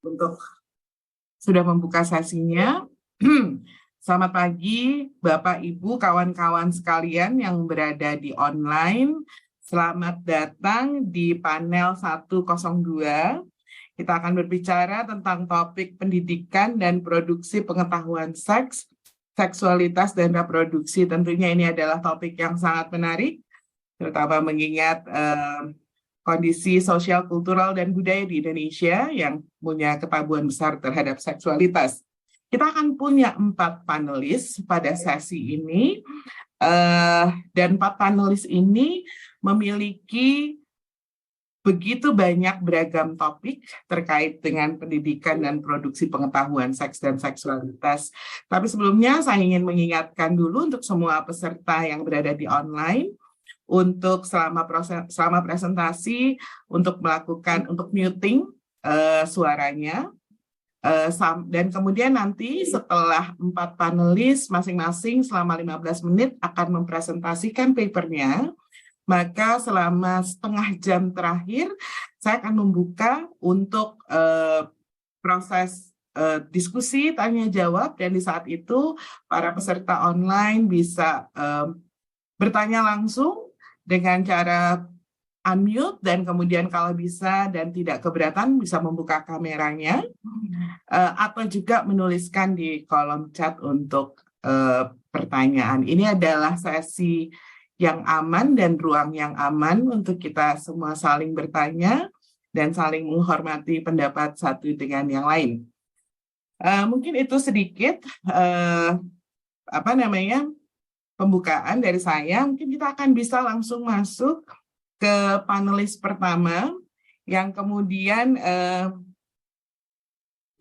untuk sudah membuka sesinya. Selamat pagi Bapak Ibu kawan-kawan sekalian yang berada di online. Selamat datang di panel 102. Kita akan berbicara tentang topik pendidikan dan produksi pengetahuan seks, seksualitas dan reproduksi. Tentunya ini adalah topik yang sangat menarik, terutama mengingat kondisi sosial, kultural, dan budaya di Indonesia yang punya ketabuhan besar terhadap seksualitas. Kita akan punya 4 panelis pada sesi ini, dan 4 panelis ini memiliki begitu banyak beragam topik terkait dengan pendidikan dan produksi pengetahuan seks dan seksualitas. Tapi sebelumnya saya ingin mengingatkan dulu untuk semua peserta yang berada di online, untuk selama presentasi untuk muting suaranya, dan kemudian nanti setelah 4 panelis masing-masing selama 15 menit akan mempresentasikan papernya, maka selama setengah jam terakhir saya akan membuka untuk proses diskusi tanya jawab, dan di saat itu para peserta online bisa bertanya langsung dengan cara unmute, dan kemudian kalau bisa dan tidak keberatan bisa membuka kameranya, atau juga menuliskan di kolom chat untuk pertanyaan. Ini adalah sesi yang aman dan ruang yang aman untuk kita semua saling bertanya dan saling menghormati pendapat satu dengan yang lain. Mungkin itu sedikit pembukaan dari saya. Mungkin kita akan bisa langsung masuk ke panelis pertama, yang kemudian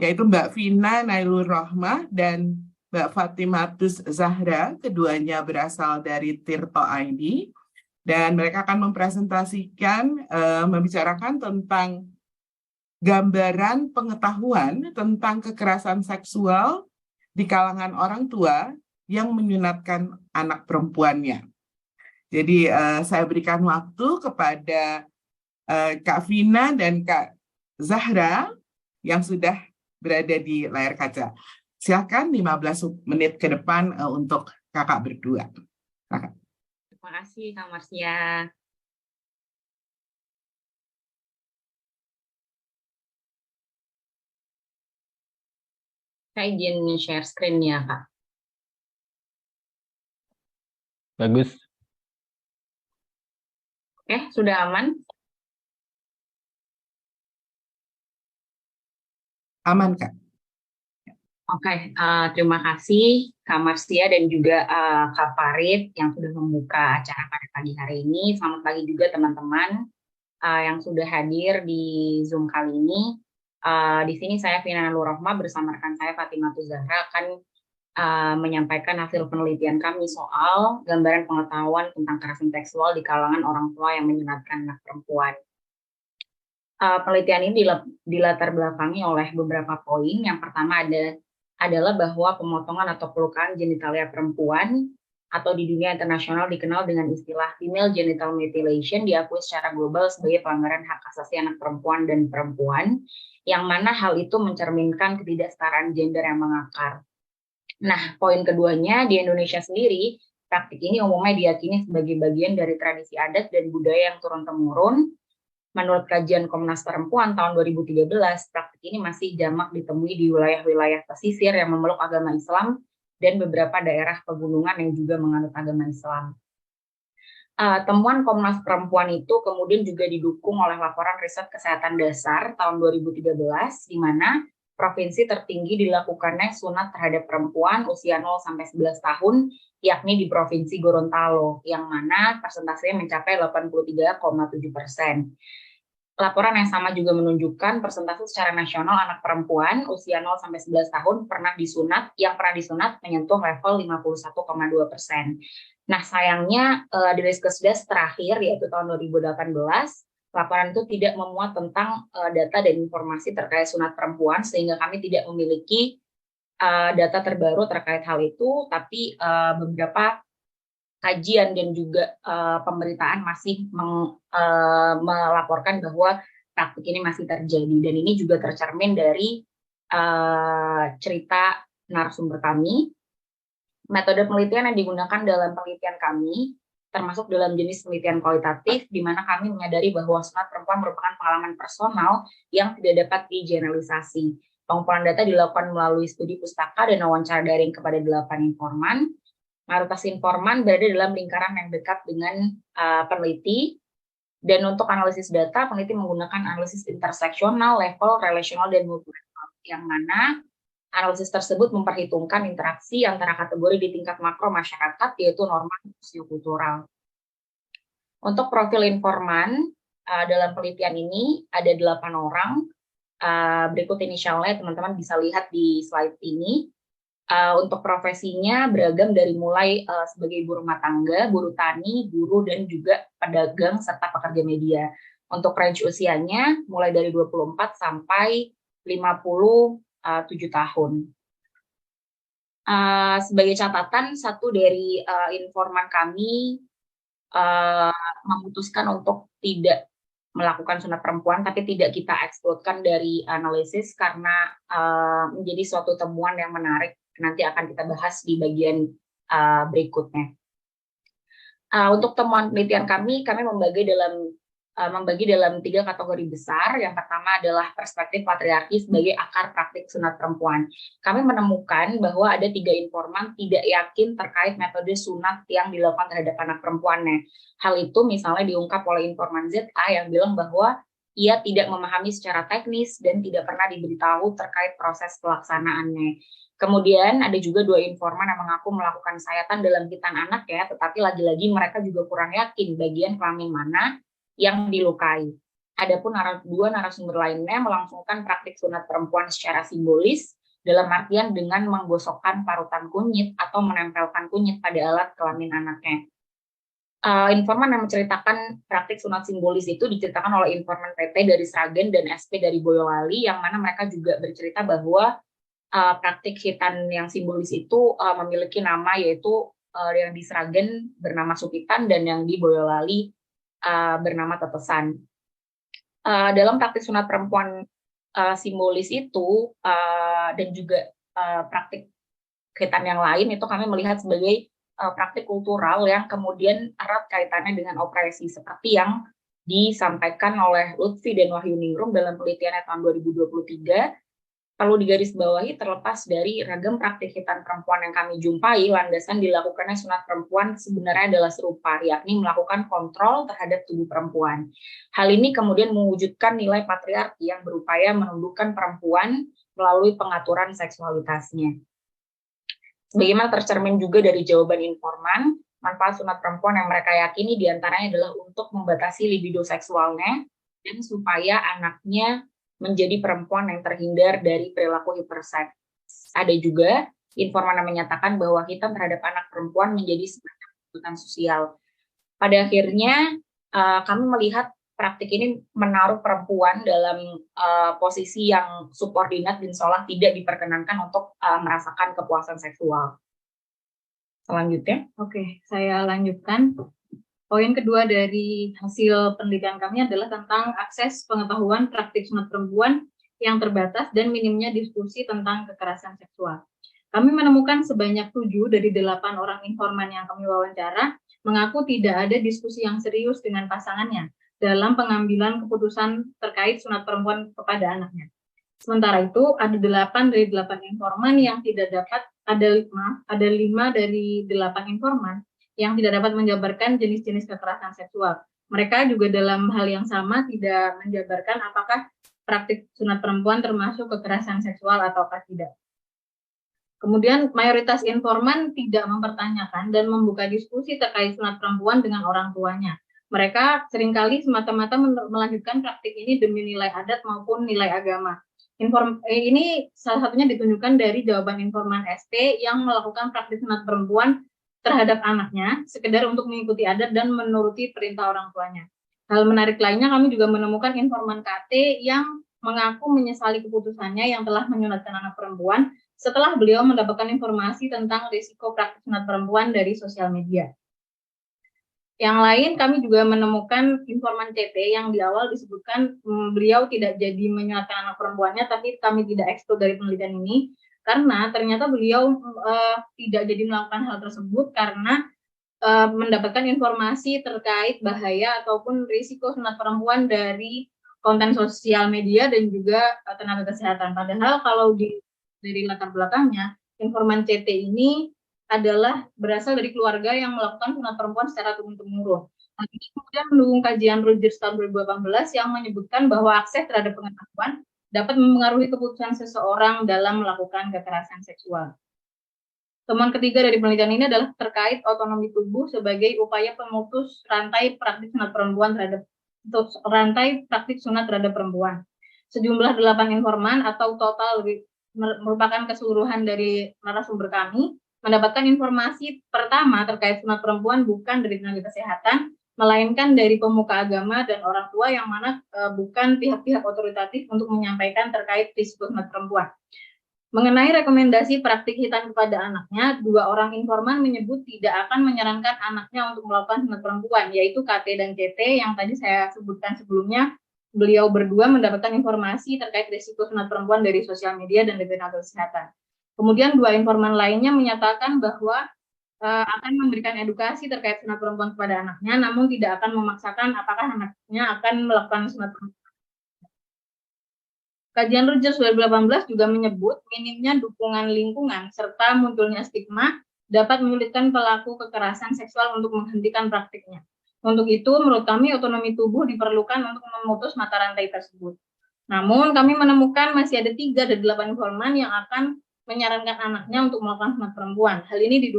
yaitu Mbak Vina Nailur Rohmah dan Mbak Fatimatus Zahra. Keduanya berasal dari Tirto ID, dan mereka akan mempresentasikan, membicarakan tentang gambaran pengetahuan tentang kekerasan seksual di kalangan orang tua yang menyunatkan anak perempuannya. Jadi saya berikan waktu kepada Kak Vina dan Kak Zahra yang sudah berada di layar kaca. Silakan 15 menit ke depan untuk kakak berdua. Kakak. Terima kasih Kak Marsya. Saya izin share screen ya Kak. Bagus. Oke, sudah aman? Aman, Kak. Oke, terima kasih Kak Marsya dan juga Kak Farid yang sudah membuka acara pada pagi hari ini. Selamat pagi juga teman-teman yang sudah hadir di Zoom kali ini. Di sini saya Vina Nailur Rohmah bersama rekan saya Fatimatus Zahra akan menyampaikan hasil penelitian kami soal gambaran pengetahuan tentang kekerasan seksual di kalangan orang tua yang menyunatkan anak perempuan. Penelitian ini dilatar belakangi oleh beberapa poin. Yang pertama adalah bahwa pemotongan atau pelukaan genitalia perempuan atau di dunia internasional dikenal dengan istilah female genital mutilation diakui secara global sebagai pelanggaran hak asasi anak perempuan dan perempuan, yang mana hal itu mencerminkan ketidaksetaraan gender yang mengakar. Nah, poin keduanya, di Indonesia sendiri, praktik ini umumnya diyakini sebagai bagian dari tradisi adat dan budaya yang turun-temurun. Menurut kajian Komnas Perempuan tahun 2013, praktik ini masih jamak ditemui di wilayah-wilayah pesisir yang memeluk agama Islam dan beberapa daerah pegunungan yang juga menganut agama Islam. Temuan Komnas Perempuan itu kemudian juga didukung oleh laporan riset kesehatan dasar tahun 2013, di mana provinsi tertinggi dilakukannya sunat terhadap perempuan usia 0-11 tahun, yakni di Provinsi Gorontalo, yang mana persentasenya mencapai 83,7%. Laporan yang sama juga menunjukkan persentase secara nasional anak perempuan usia 0-11 tahun yang pernah disunat menyentuh level 51,2%. Nah, sayangnya di Riskesdas terakhir, yaitu tahun 2018, laporan itu tidak memuat tentang data dan informasi terkait sunat perempuan, sehingga kami tidak memiliki data terbaru terkait hal itu, tapi beberapa kajian dan juga pemberitaan masih melaporkan bahwa praktik ini masih terjadi. Dan ini juga tercermin dari cerita narasumber kami. Metode penelitian yang digunakan dalam penelitian kami termasuk dalam jenis penelitian kualitatif, di mana kami menyadari bahwa sunat perempuan merupakan pengalaman personal yang tidak dapat digeneralisasi. Pengumpulan data dilakukan melalui studi pustaka dan wawancara daring kepada 8 informan. Mayoritas informan berada dalam lingkaran yang dekat dengan peneliti. Dan untuk analisis data, peneliti menggunakan analisis interseksional, level, relasional, dan multilevel, yang mana analisis tersebut memperhitungkan interaksi antara kategori di tingkat makro masyarakat, yaitu norma sosiokultural. Untuk profil informan, dalam penelitian ini ada 8 orang. Berikut inisialnya teman-teman bisa lihat di slide ini. Untuk profesinya beragam dari mulai sebagai ibu rumah tangga, buruh tani, guru, dan juga pedagang, serta pekerja media. Untuk range usianya mulai dari 24 sampai 57 tahun. Sebagai catatan, satu dari informan kami memutuskan untuk tidak melakukan sunat perempuan, tapi tidak kita ekskludkan dari analisis karena menjadi suatu temuan yang menarik. Nanti akan kita bahas di bagian berikutnya. Untuk temuan penelitian kami membagi dalam 3 kategori besar. Yang pertama adalah perspektif patriarki sebagai akar praktik sunat perempuan. Kami menemukan bahwa ada 3 informan tidak yakin terkait metode sunat yang dilakukan terhadap anak perempuannya. Hal itu misalnya diungkap oleh informan ZA yang bilang bahwa ia tidak memahami secara teknis dan tidak pernah diberitahu terkait proses pelaksanaannya. Kemudian ada juga 2 informan yang mengaku melakukan sayatan dalam hitan anak ya, tetapi lagi-lagi mereka juga kurang yakin bagian kelamin mana yang dilukai. Adapun 2 narasumber lainnya melangsungkan praktik sunat perempuan secara simbolis, dalam artian dengan menggosokkan parutan kunyit atau menempelkan kunyit pada alat kelamin anaknya. Informan yang menceritakan praktik sunat simbolis itu diceritakan oleh informan PT dari Sragen dan SP dari Boyolali, yang mana mereka juga bercerita bahwa praktik hitan yang simbolis itu memiliki nama, yaitu yang di Sragen bernama Supitan dan yang di Boyolali bernama Tetesan. Dalam praktik sunat perempuan simbolis itu dan juga praktik hitan yang lain itu kami melihat sebagai praktik kultural yang kemudian erat kaitannya dengan opresi, seperti yang disampaikan oleh Lutfi dan Wahyuningrum dalam penelitiannya tahun 2023. Perlu digarisbawahi, terlepas dari ragam praktik hitan perempuan yang kami jumpai, landasan dilakukannya sunat perempuan sebenarnya adalah serupa, yakni melakukan kontrol terhadap tubuh perempuan. Hal ini kemudian mewujudkan nilai patriarki yang berupaya menundukkan perempuan melalui pengaturan seksualitasnya. Sebagaimana tercermin juga dari jawaban informan, manfaat sunat perempuan yang mereka yakini diantaranya adalah untuk membatasi libido seksualnya dan supaya anaknya menjadi perempuan yang terhindar dari perilaku hiperseks. Ada juga informan yang menyatakan bahwa hitan terhadap anak perempuan menjadi semacam kebutuhan sosial. Pada akhirnya kami melihat praktik ini menaruh perempuan dalam posisi yang subordinat dan seolah tidak diperkenankan untuk merasakan kepuasan seksual. Selanjutnya. Oke, saya lanjutkan. Poin kedua dari hasil penelitian kami adalah tentang akses pengetahuan praktik sunat perempuan yang terbatas dan minimnya diskusi tentang kekerasan seksual. Kami menemukan sebanyak 7 dari 8 orang informan yang kami wawancara mengaku tidak ada diskusi yang serius dengan pasangannya dalam pengambilan keputusan terkait sunat perempuan kepada anaknya. Sementara itu, ada 8 dari 8 informan yang tidak dapat, ada 5 dari 8 informan yang tidak dapat menjabarkan jenis-jenis kekerasan seksual. Mereka juga dalam hal yang sama tidak menjabarkan apakah praktik sunat perempuan termasuk kekerasan seksual ataukah tidak. Kemudian mayoritas informan tidak mempertanyakan dan membuka diskusi terkait sunat perempuan dengan orang tuanya. Mereka seringkali semata-mata melanjutkan praktik ini demi nilai adat maupun nilai agama. Ini salah satunya ditunjukkan dari jawaban informan SP yang melakukan praktik sunat perempuan terhadap anaknya, sekedar untuk mengikuti adat dan menuruti perintah orang tuanya. Hal menarik lainnya, kami juga menemukan informan KT yang mengaku menyesali keputusannya yang telah menyunatkan anak perempuan setelah beliau mendapatkan informasi tentang risiko praktik sunat perempuan dari sosial media. Yang lain kami juga menemukan informan CT yang di awal disebutkan beliau tidak jadi menyerahkan anak perempuannya, tapi kami tidak eksklud dari penelitian ini karena ternyata beliau tidak jadi melakukan hal tersebut karena mendapatkan informasi terkait bahaya ataupun risiko sunat perempuan dari konten sosial media dan juga tenaga kesehatan. Padahal kalau dari latar belakangnya, informan CT ini adalah berasal dari keluarga yang melakukan sunat perempuan secara turun-temurun. Hal ini kemudian mendukung kajian Rogers tahun 2018 yang menyebutkan bahwa akses terhadap pengetahuan dapat mempengaruhi keputusan seseorang dalam melakukan kekerasan seksual. Temuan ketiga dari penelitian ini adalah terkait otonomi tubuh sebagai upaya pemutus rantai praktik sunat perempuan. Sejumlah 8 informan atau total merupakan keseluruhan dari narasumber kami mendapatkan informasi pertama terkait sunat perempuan bukan dari tenaga kesehatan, melainkan dari pemuka agama dan orang tua yang mana bukan pihak-pihak otoritatif untuk menyampaikan terkait risiko sunat perempuan. Mengenai rekomendasi praktik hitan kepada anaknya, 2 orang informan menyebut tidak akan menyarankan anaknya untuk melakukan sunat perempuan, yaitu KT dan CT yang tadi saya sebutkan sebelumnya. Beliau berdua mendapatkan informasi terkait risiko sunat perempuan dari sosial media dan dari tenaga kesehatan. Kemudian 2 informan lainnya menyatakan bahwa akan memberikan edukasi terkait sunat perempuan kepada anaknya, namun tidak akan memaksakan apakah anaknya akan melakukan sunat perempuan. Kajian Rogers 2018 juga menyebut minimnya dukungan lingkungan serta munculnya stigma dapat menyulitkan pelaku kekerasan seksual untuk menghentikan praktiknya. Untuk itu, menurut kami otonomi tubuh diperlukan untuk memutus mata rantai tersebut. Namun, kami menemukan masih ada 3 dari 8 informan yang akan menyarankan anaknya untuk melakukan sunat perempuan. Hal ini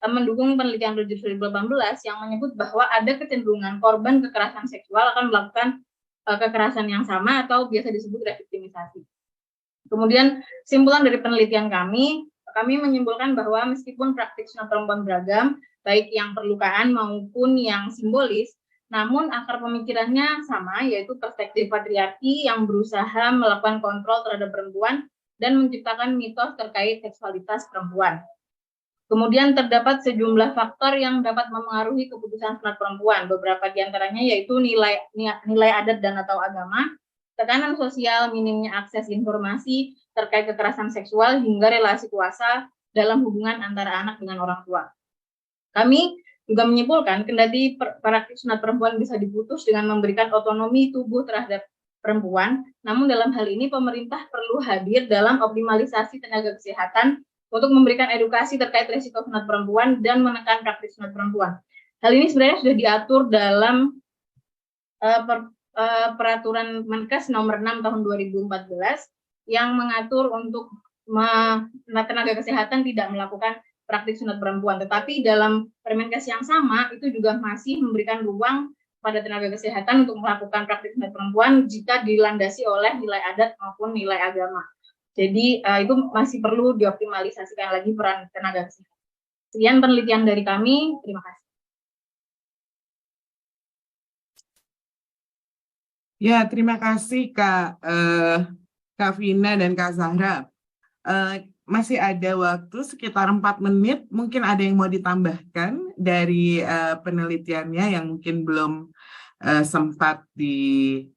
mendukung penelitian Rogers 2018 yang menyebut bahwa ada kecenderungan korban kekerasan seksual akan melakukan kekerasan yang sama atau biasa disebut reviktimisasi. Kemudian simpulan dari penelitian kami menyimpulkan bahwa meskipun praktik sunat perempuan beragam, baik yang perlukaan maupun yang simbolis, namun akar pemikirannya sama, yaitu perspektif patriarki yang berusaha melakukan kontrol terhadap perempuan dan menciptakan mitos terkait seksualitas perempuan. Kemudian terdapat sejumlah faktor yang dapat memengaruhi keputusan sunat perempuan. Beberapa diantaranya yaitu nilai adat dan atau agama, tekanan sosial, minimnya akses informasi terkait kekerasan seksual, hingga relasi kuasa dalam hubungan antara anak dengan orang tua. Kami juga menyimpulkan, kendati praktik sunat perempuan bisa diputus dengan memberikan otonomi tubuh terhadap perempuan, namun dalam hal ini pemerintah perlu hadir dalam optimalisasi tenaga kesehatan untuk memberikan edukasi terkait risiko sunat perempuan dan menekan praktik sunat perempuan. Hal ini sebenarnya sudah diatur dalam peraturan Menkes nomor 6 tahun 2014 yang mengatur untuk tenaga kesehatan tidak melakukan praktik sunat perempuan. Tetapi dalam Permenkes yang sama itu juga masih memberikan ruang pada tenaga kesehatan untuk melakukan praktik sunat perempuan jika dilandasi oleh nilai adat maupun nilai agama. Jadi itu masih perlu dioptimalisasikan lagi peran tenaga kesehatan. Sekian penelitian dari kami. Terima kasih. Ya, terima kasih Kak Vina dan Kak Zahra. Masih ada waktu sekitar 4 menit. Mungkin ada yang mau ditambahkan dari penelitiannya yang mungkin belum sempat dipaparkan.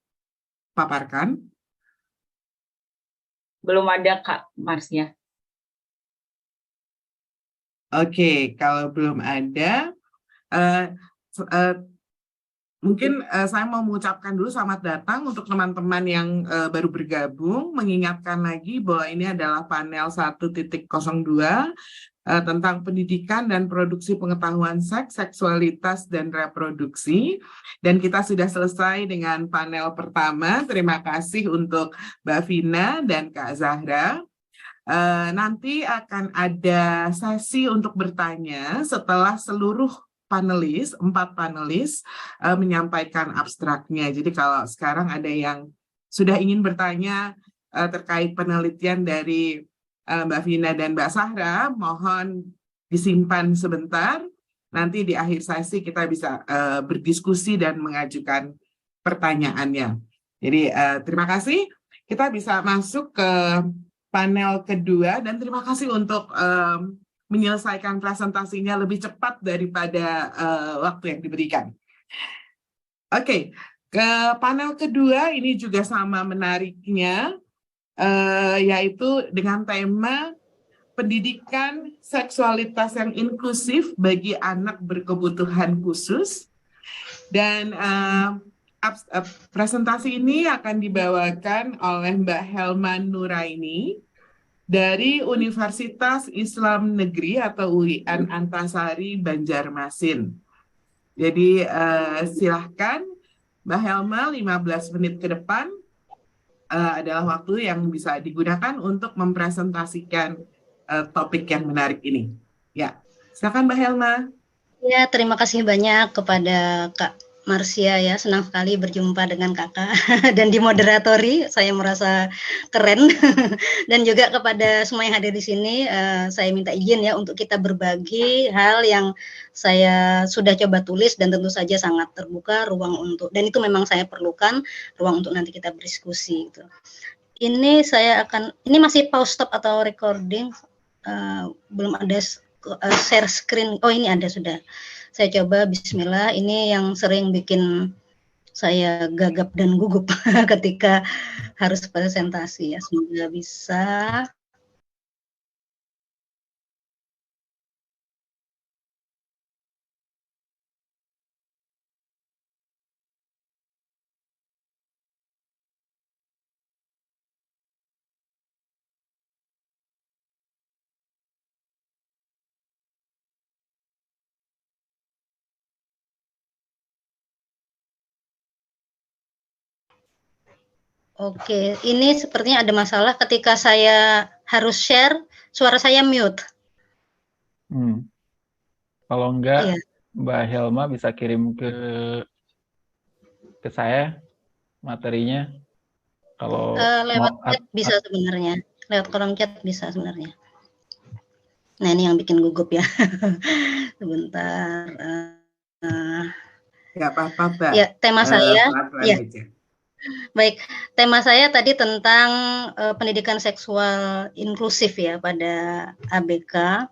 Belum ada Kak Marsnya. Oke, kalau belum ada, mungkin saya mau mengucapkan dulu selamat datang untuk teman-teman yang baru bergabung, mengingatkan lagi bahwa ini adalah panel 1.02 tentang pendidikan dan produksi pengetahuan seks, seksualitas, dan reproduksi. Dan kita sudah selesai dengan panel pertama. Terima kasih untuk Mbak Vina dan Kak Zahra. Nanti akan ada sesi untuk bertanya setelah seluruh panelis, 4 panelis menyampaikan abstraknya. Jadi kalau sekarang ada yang sudah ingin bertanya terkait penelitian dari Mbak Vina dan Mbak Zahra, mohon disimpan sebentar. Nanti di akhir sesi kita bisa berdiskusi dan mengajukan pertanyaannya. Jadi terima kasih. Kita bisa masuk ke panel kedua dan terima kasih untuk menyelesaikan presentasinya lebih cepat daripada waktu yang diberikan. Oke, ke panel kedua ini juga sama menariknya, yaitu dengan tema pendidikan seksualitas yang inklusif bagi anak berkebutuhan khusus. Dan presentasi ini akan dibawakan oleh Mbak Helma Nuraini dari Universitas Islam Negeri atau UIN Antasari Banjarmasin. Jadi silahkan Mbak Helma, 15 menit ke depan adalah waktu yang bisa digunakan untuk mempresentasikan topik yang menarik ini. Ya, silakan Mbak Helma. Ya, terima kasih banyak kepada Kak Marsia ya, senang sekali berjumpa dengan kakak dan dimoderatori, saya merasa keren. Dan juga kepada semua yang hadir di sini, saya minta izin ya untuk kita berbagi hal yang saya sudah coba tulis dan tentu saja sangat terbuka ruang untuk, dan itu memang saya perlukan ruang untuk nanti kita berdiskusi gitu. Ini masih pause stop atau recording, belum ada share screen. Oh, ini ada sudah. Saya coba bismillah. Ini yang sering bikin saya gagap dan gugup ketika harus presentasi ya. Semoga bisa. Oke, ini sepertinya ada masalah ketika saya harus share, suara saya mute. Kalau enggak, Iya. Mbak Helma bisa kirim ke saya materinya. Kalau lewat chat bisa sebenarnya, lewat kolom chat bisa sebenarnya. Nah, ini yang bikin gugup ya. Sebentar. Nggak apa-apa, Mbak. Ya, tema saya. Pelan-pelan Ya. aja. Baik, tema saya tadi tentang pendidikan seksual inklusif ya pada ABK.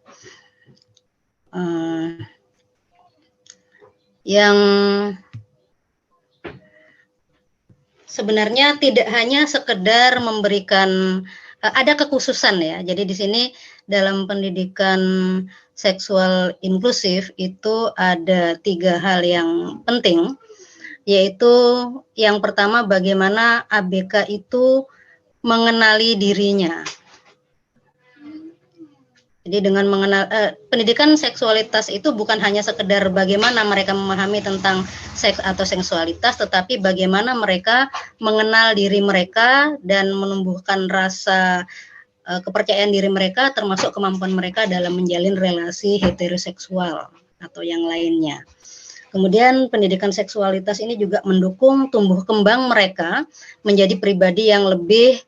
Yang sebenarnya tidak hanya sekedar memberikan, ada kekhususan ya. Jadi di sini dalam pendidikan seksual inklusif itu ada 3 hal yang penting, yaitu yang pertama bagaimana ABK itu mengenali dirinya. Jadi dengan mengenal pendidikan seksualitas itu bukan hanya sekedar bagaimana mereka memahami tentang seks atau seksualitas, tetapi bagaimana mereka mengenal diri mereka dan menumbuhkan rasa kepercayaan diri mereka, termasuk kemampuan mereka dalam menjalin relasi heteroseksual atau yang lainnya. Kemudian pendidikan seksualitas ini juga mendukung tumbuh kembang mereka menjadi pribadi yang lebih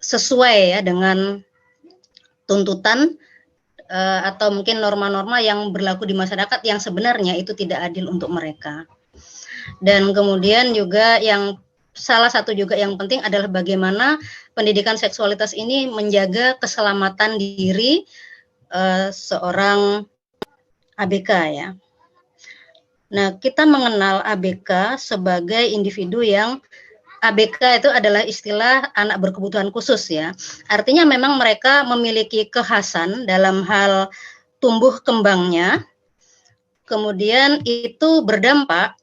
sesuai ya dengan tuntutan atau mungkin norma-norma yang berlaku di masyarakat yang sebenarnya itu tidak adil untuk mereka. Dan kemudian juga yang salah satu juga yang penting adalah bagaimana pendidikan seksualitas ini menjaga keselamatan diri seorang ABK ya. Nah, kita mengenal ABK sebagai individu yang ABK itu adalah istilah anak berkebutuhan khusus ya. Artinya memang mereka memiliki kekhasan dalam hal tumbuh kembangnya. Kemudian itu berdampak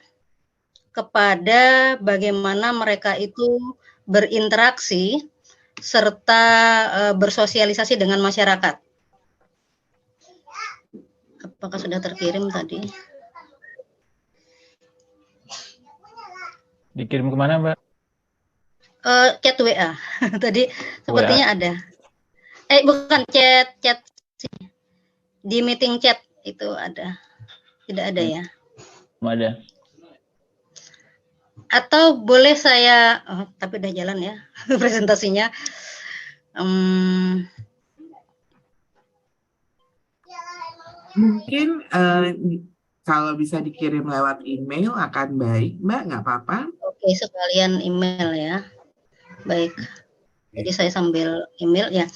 kepada bagaimana mereka itu berinteraksi serta bersosialisasi dengan masyarakat. Apakah sudah terkirim tadi? Dikirim kemana, Mbak? Chat WA. Tadi sepertinya WA. Ada. Bukan chat di meeting chat itu ada. Tidak ada ya? Ada. Atau boleh saya, tapi udah jalan ya presentasinya. Mungkin kalau bisa dikirim lewat email akan baik, Mbak, nggak apa-apa. Oke, sekalian email ya. Baik. Jadi saya sambil email ya.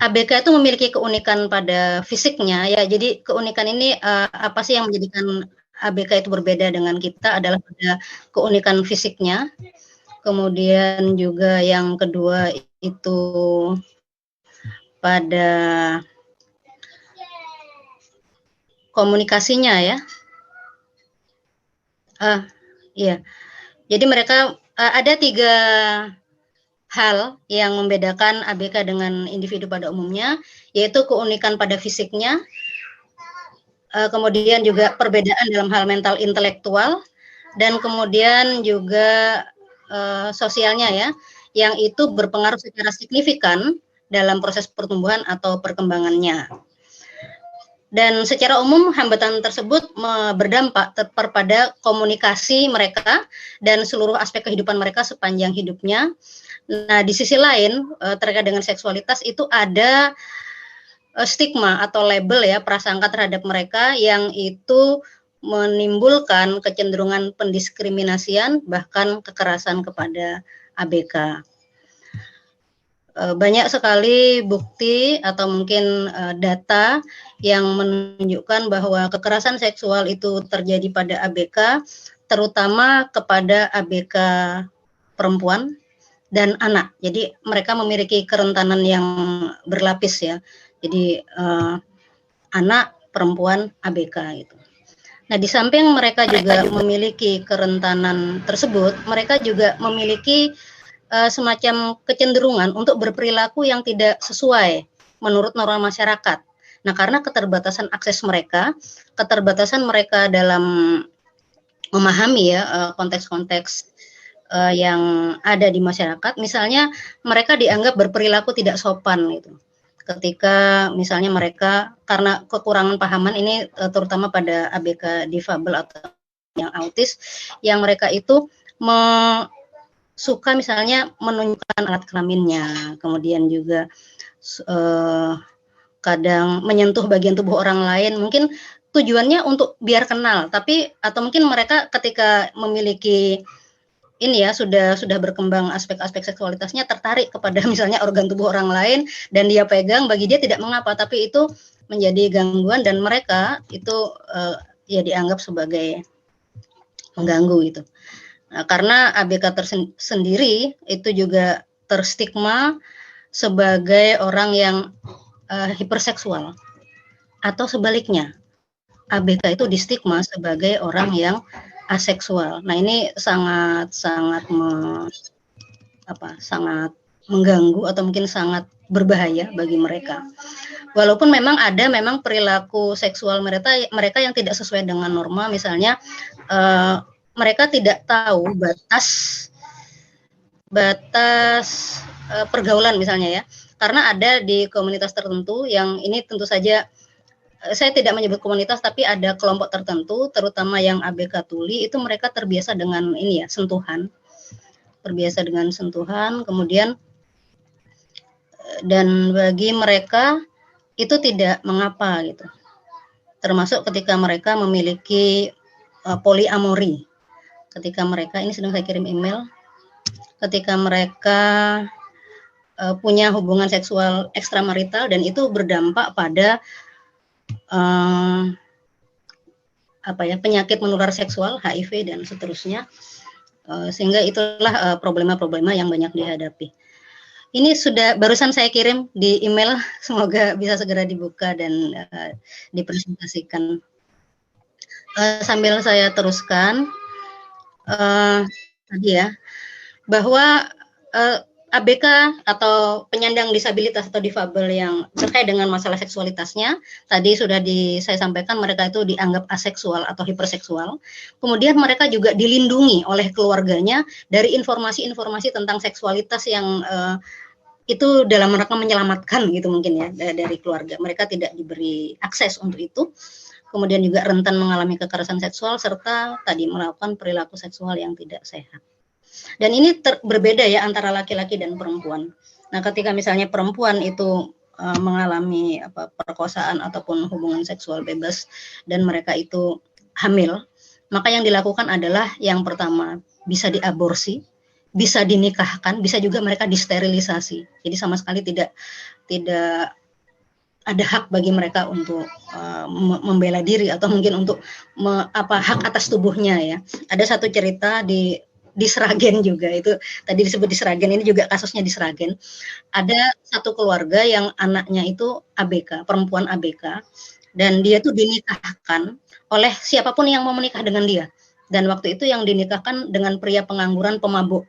ABK itu memiliki keunikan pada fisiknya ya. Jadi keunikan ini apa sih yang menjadikan ABK itu berbeda dengan kita adalah pada keunikan fisiknya. Kemudian juga yang kedua itu pada komunikasinya ya. Iya. Jadi mereka ada 3 hal yang membedakan ABK dengan individu pada umumnya, yaitu keunikan pada fisiknya, kemudian juga perbedaan dalam hal mental intelektual, dan kemudian juga sosialnya ya, yang itu berpengaruh secara signifikan dalam proses pertumbuhan atau perkembangannya. Dan secara umum hambatan tersebut berdampak pada komunikasi mereka dan seluruh aspek kehidupan mereka sepanjang hidupnya. Nah, di sisi lain terkait dengan seksualitas itu ada stigma atau label ya, prasangka terhadap mereka yang itu menimbulkan kecenderungan pendiskriminasian bahkan kekerasan kepada ABK. Banyak sekali bukti atau mungkin data yang menunjukkan bahwa kekerasan seksual itu terjadi pada ABK, terutama kepada ABK perempuan dan anak. Jadi mereka memiliki kerentanan yang berlapis ya. Jadi anak, perempuan, ABK itu. Nah, di samping mereka juga memiliki kerentanan tersebut, mereka juga memiliki semacam kecenderungan untuk berperilaku yang tidak sesuai menurut norma masyarakat. Nah, karena keterbatasan akses mereka, keterbatasan mereka dalam memahami ya konteks-konteks yang ada di masyarakat, misalnya mereka dianggap berperilaku tidak sopan gitu. Ketika misalnya mereka karena kekurangan pahaman ini terutama pada ABK difabel atau yang autis, yang mereka itu suka misalnya menunjukkan alat kelaminnya, kemudian juga kadang menyentuh bagian tubuh orang lain, mungkin tujuannya untuk biar kenal, tapi atau mungkin mereka ketika memiliki ini ya sudah berkembang aspek-aspek seksualitasnya tertarik kepada misalnya organ tubuh orang lain dan dia pegang, bagi dia tidak mengapa, tapi itu menjadi gangguan dan mereka itu ya dianggap sebagai mengganggu gitu. Nah, karena ABK sendiri itu juga terstigma sebagai orang yang hiperseksual atau sebaliknya ABK itu distigma sebagai orang yang aseksual. Nah, ini sangat mengganggu atau mungkin sangat berbahaya bagi mereka. Walaupun memang ada perilaku seksual mereka yang tidak sesuai dengan norma, misalnya mereka tidak tahu batas pergaulan misalnya ya. Karena ada di komunitas tertentu yang ini tentu saja saya tidak menyebut komunitas, tapi ada kelompok tertentu, terutama yang ABK tuli, itu mereka terbiasa dengan ini ya, sentuhan. Terbiasa dengan sentuhan, kemudian dan bagi mereka itu tidak mengapa gitu. Termasuk ketika mereka memiliki poliamori. Ketika mereka, ini sedang saya kirim email, ketika mereka punya hubungan seksual ekstramarital dan itu berdampak pada penyakit menular seksual, HIV dan seterusnya, sehingga itulah problema-problema yang banyak dihadapi. Ini sudah barusan saya kirim di email, semoga bisa segera dibuka dan dipresentasikan. Sambil saya teruskan tadi ya, bahwa ABK atau penyandang disabilitas atau difabel yang terkait dengan masalah seksualitasnya, tadi sudah saya sampaikan mereka itu dianggap aseksual atau hiperseksual. Kemudian mereka juga dilindungi oleh keluarganya dari informasi-informasi tentang seksualitas yang itu dalam rangka menyelamatkan gitu mungkin ya dari keluarga. Mereka tidak diberi akses untuk itu. Kemudian juga rentan mengalami kekerasan seksual serta tadi melakukan perilaku seksual yang tidak sehat. Dan ini berbeda ya antara laki-laki dan perempuan. Nah, ketika misalnya perempuan itu mengalami perkosaan ataupun hubungan seksual bebas dan mereka itu hamil, maka yang dilakukan adalah yang pertama bisa diaborsi, bisa dinikahkan, bisa juga mereka disterilisasi. Jadi sama sekali tidak ada hak bagi mereka untuk membela diri atau mungkin untuk hak atas tubuhnya ya. Ada satu cerita di Sragen juga, itu tadi disebut di Sragen, ini juga kasusnya di Sragen. Ada satu keluarga yang anaknya itu ABK, perempuan ABK, dan dia tuh dinikahkan oleh siapapun yang mau menikah dengan dia. Dan waktu itu yang dinikahkan dengan pria pengangguran pemabuk.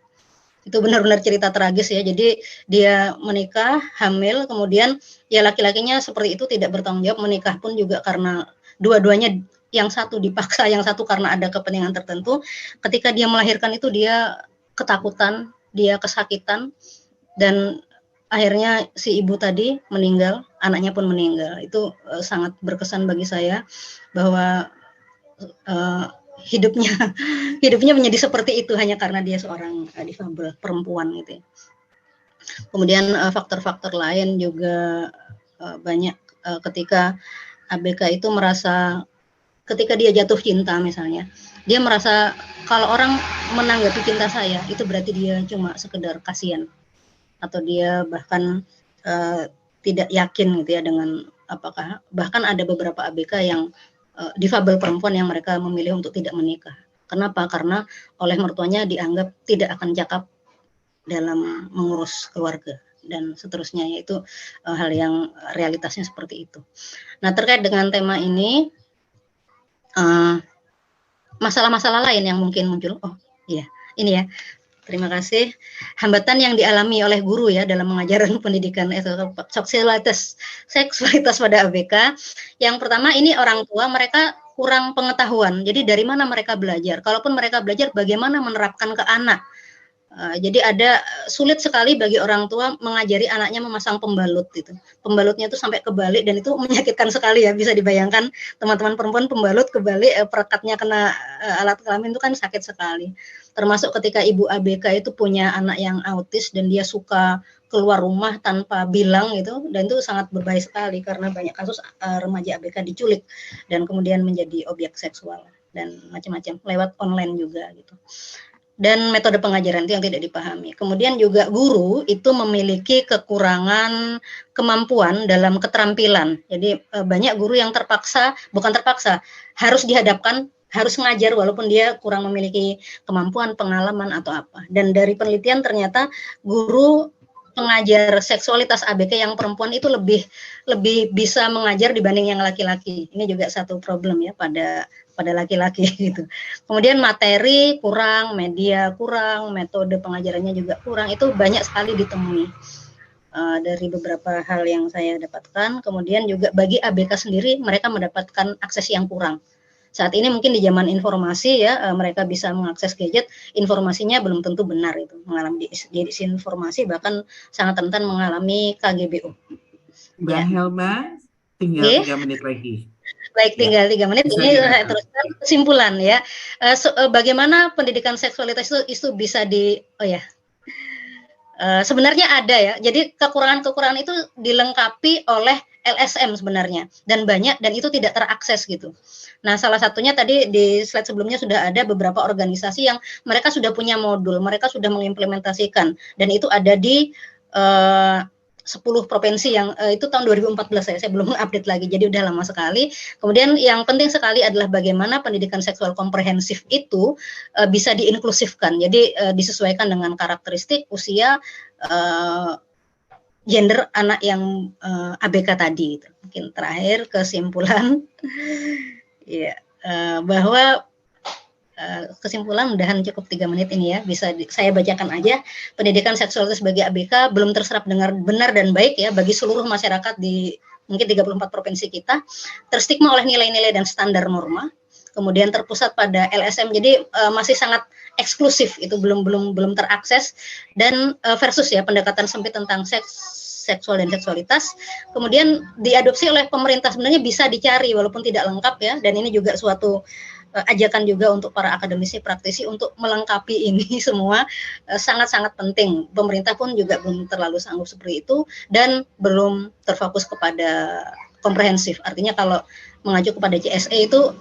Itu benar-benar cerita tragis ya. Jadi dia menikah, hamil, kemudian ya laki-lakinya seperti itu tidak bertanggung jawab, menikah pun juga karena dua-duanya, yang satu dipaksa, yang satu karena ada kepentingan tertentu. Ketika dia melahirkan itu dia ketakutan, dia kesakitan, dan akhirnya si ibu tadi meninggal, anaknya pun meninggal. Itu sangat berkesan bagi saya bahwa hidupnya menjadi seperti itu hanya karena dia seorang difabel perempuan gitu ya. Kemudian faktor-faktor lain juga banyak, ketika ABK itu merasa, ketika dia jatuh cinta misalnya, dia merasa kalau orang menanggapi cinta saya itu berarti dia cuma sekedar kasihan, atau dia bahkan tidak yakin gitu ya dengan apakah, bahkan ada beberapa ABK yang difabel perempuan yang mereka memilih untuk tidak menikah. Kenapa? Karena oleh mertuanya dianggap tidak akan cakap dalam mengurus keluarga dan seterusnya, yaitu hal yang realitasnya seperti itu. Nah, terkait dengan tema ini, masalah-masalah lain yang mungkin muncul, oh iya, ini ya, terima kasih. Hambatan yang dialami oleh guru ya dalam mengajarkan pendidikan seksualitas pada ABK. Yang pertama, ini orang tua mereka kurang pengetahuan. Jadi dari mana mereka belajar? Kalaupun mereka belajar, bagaimana menerapkan ke anak? Jadi sulit sekali bagi orang tua mengajari anaknya memasang pembalut itu. Pembalutnya itu sampai kebalik dan itu menyakitkan sekali ya. Bisa dibayangkan teman-teman perempuan, pembalut kebalik, perekatnya kena alat kelamin itu kan sakit sekali. Termasuk ketika ibu ABK itu punya anak yang autis dan dia suka keluar rumah tanpa bilang gitu, dan itu sangat berbahaya sekali karena banyak kasus remaja ABK diculik dan kemudian menjadi objek seksual dan macam-macam lewat online juga gitu. Dan metode pengajaran itu yang tidak dipahami. Kemudian juga guru itu memiliki kekurangan kemampuan dalam keterampilan. Jadi banyak guru yang bukan terpaksa, harus dihadapkan, harus ngajar walaupun dia kurang memiliki kemampuan, pengalaman atau apa. Dan dari penelitian ternyata guru pengajar seksualitas ABK yang perempuan itu lebih bisa mengajar dibanding yang laki-laki. Ini juga satu problem ya pada laki-laki gitu. Kemudian materi kurang, media kurang, metode pengajarannya juga kurang. Itu banyak sekali ditemui dari beberapa hal yang saya dapatkan. Kemudian juga bagi ABK sendiri mereka mendapatkan akses yang kurang. Saat ini mungkin di zaman informasi ya, mereka bisa mengakses gadget, informasinya belum tentu benar, itu mengalami disinformasi, bahkan sangat rentan mengalami KGBO. Mbak Helma, tinggal 3 menit lagi. Baik, tinggal 3 menit. Ini saya teruskan kesimpulan ya. Bagaimana pendidikan seksualitas itu bisa sebenarnya ada ya. Jadi kekurangan-kekurangan itu dilengkapi oleh LSM sebenarnya, dan banyak, dan itu tidak terakses gitu. Nah, salah satunya tadi di slide sebelumnya sudah ada beberapa organisasi yang mereka sudah punya modul, mereka sudah mengimplementasikan, dan itu ada di 10 provinsi yang itu tahun 2014 saya belum update lagi, jadi udah lama sekali. Kemudian yang penting sekali adalah bagaimana pendidikan seksual komprehensif itu bisa diinklusifkan, jadi disesuaikan dengan karakteristik, usia, gender anak yang ABK tadi. Mungkin terakhir kesimpulan ya, bahwa kesimpulan mudahan cukup 3 menit ini ya, bisa saya bacakan aja. Pendidikan seksualitas bagi ABK belum terserap dengan benar dan baik ya bagi seluruh masyarakat di mungkin 34 provinsi kita, terstigma oleh nilai-nilai dan standar norma, kemudian terpusat pada LSM, jadi masih sangat eksklusif, itu belum terakses, dan versus ya pendekatan sempit tentang seksual dan seksualitas, kemudian diadopsi oleh pemerintah, sebenarnya bisa dicari walaupun tidak lengkap ya, dan ini juga suatu ajakan juga untuk para akademisi praktisi untuk melengkapi ini semua, sangat-sangat penting. Pemerintah pun juga belum terlalu sanggup seperti itu dan belum terfokus kepada komprehensif. Artinya kalau mengacu kepada CSE itu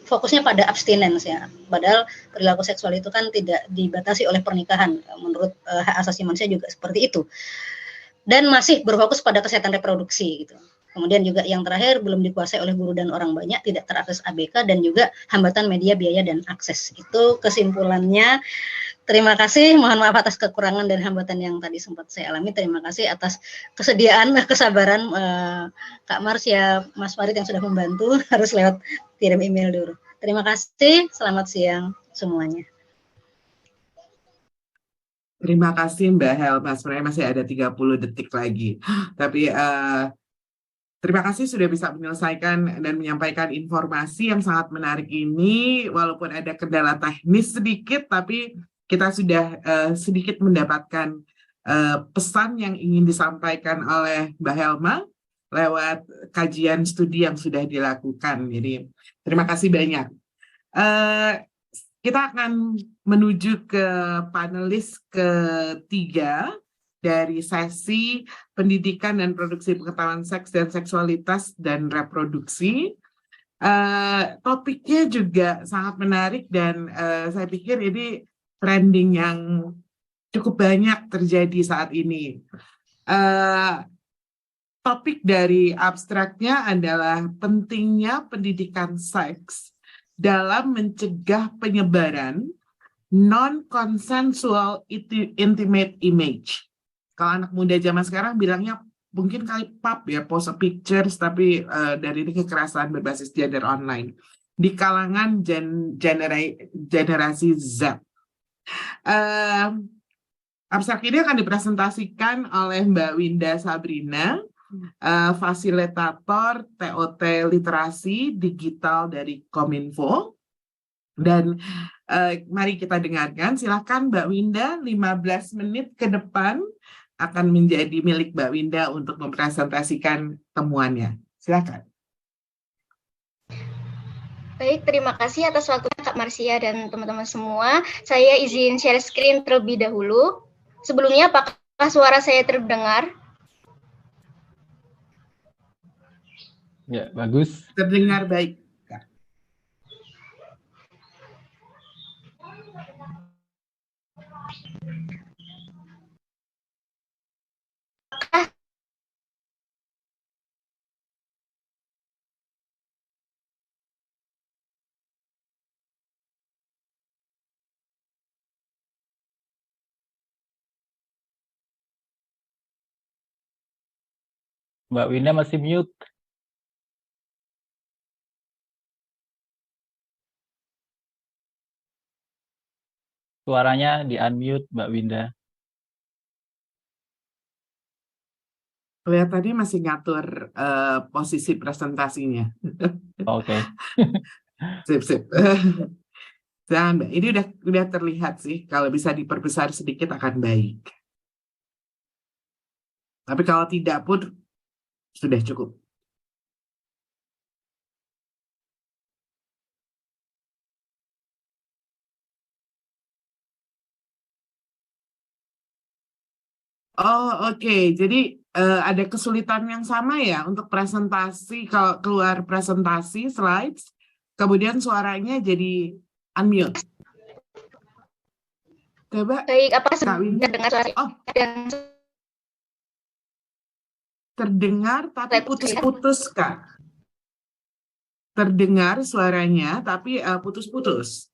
fokusnya pada abstinence ya. Padahal perilaku seksual itu kan tidak dibatasi oleh pernikahan. Menurut hak asasi manusia juga seperti itu. Dan masih berfokus pada kesehatan reproduksi gitu. Kemudian juga yang terakhir belum dikuasai oleh guru dan orang banyak, tidak terakses ABK dan juga hambatan media, biaya dan akses. Itu kesimpulannya. Terima kasih, mohon maaf atas kekurangan dan hambatan yang tadi sempat saya alami. Terima kasih atas kesediaan, kesabaran Kak Mars ya, Mas Farid yang sudah membantu, harus lewat kirim email dulu. Terima kasih, selamat siang semuanya. Terima kasih Mbak Helma, sebenarnya masih ada 30 detik lagi. Tapi terima kasih sudah bisa menyelesaikan dan menyampaikan informasi yang sangat menarik ini. Walaupun ada kendala teknis sedikit, tapi kita sudah sedikit mendapatkan pesan yang ingin disampaikan oleh Mbak Helma lewat kajian studi yang sudah dilakukan. Jadi terima kasih banyak. Kita akan menuju ke panelis ketiga dari sesi pendidikan dan produksi pengetahuan seks dan seksualitas dan reproduksi. Topiknya juga sangat menarik dan saya pikir ini trending yang cukup banyak terjadi saat ini. Topik dari abstraknya adalah pentingnya pendidikan seks dalam mencegah penyebaran non-consensual intimate image. Kalau anak muda zaman sekarang bilangnya mungkin kali PUB ya, post pictures, tapi dari ini kekerasan berbasis gender online di kalangan generasi Z. Abstrak ini akan dipresentasikan oleh Mbak Winda Sabrina, fasilitator TOT Literasi Digital dari Kominfo. Dan mari kita dengarkan, silakan Mbak Winda, 15 menit ke depan akan menjadi milik Mbak Winda untuk mempresentasikan temuannya. Silakan. Baik, terima kasih atas waktunya Kak Marsia dan teman-teman semua. Saya izin share screen terlebih dahulu. Sebelumnya, apakah suara saya terdengar? Ya, bagus. Terdengar baik. Mbak Winda masih mute. Suaranya di-unmute, Mbak Winda. Kelihatannya masih ngatur posisi presentasinya. Oke. Sip. Dan ini udah terlihat sih, kalau bisa diperbesar sedikit akan baik. Tapi kalau tidak pun sudah cukup. Oh, oke. Jadi ada kesulitan yang sama ya untuk presentasi, kalau keluar presentasi slides, kemudian suaranya jadi unmute. Coba. Baik, apa Kak Winda. terdengar suara Oh, dan terdengar tapi putus-putus, Kak. Terdengar suaranya tapi putus-putus.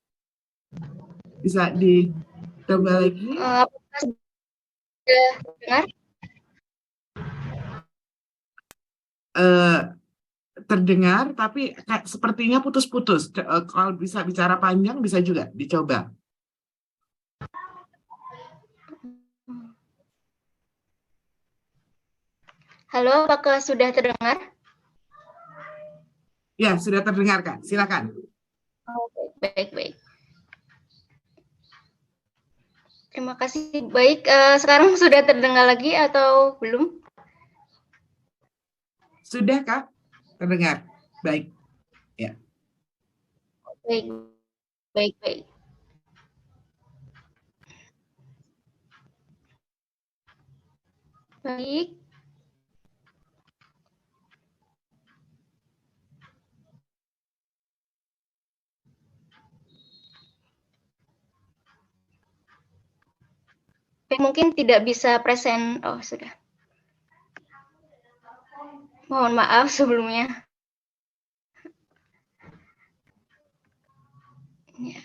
Bisa dicoba lagi? apakah sudah terdengar? Terdengar tapi sepertinya putus-putus. Kalau bisa bicara panjang bisa juga dicoba. Halo, apakah sudah terdengar? Ya, sudah terdengar, Kak. Silakan. Baik. Terima kasih. Baik, sekarang sudah terdengar lagi atau belum? Sudah, Kak? Terdengar. Baik. Ya. Baik. Baik. mungkin tidak bisa present. Oh, sudah. Mohon maaf sebelumnya. Ya.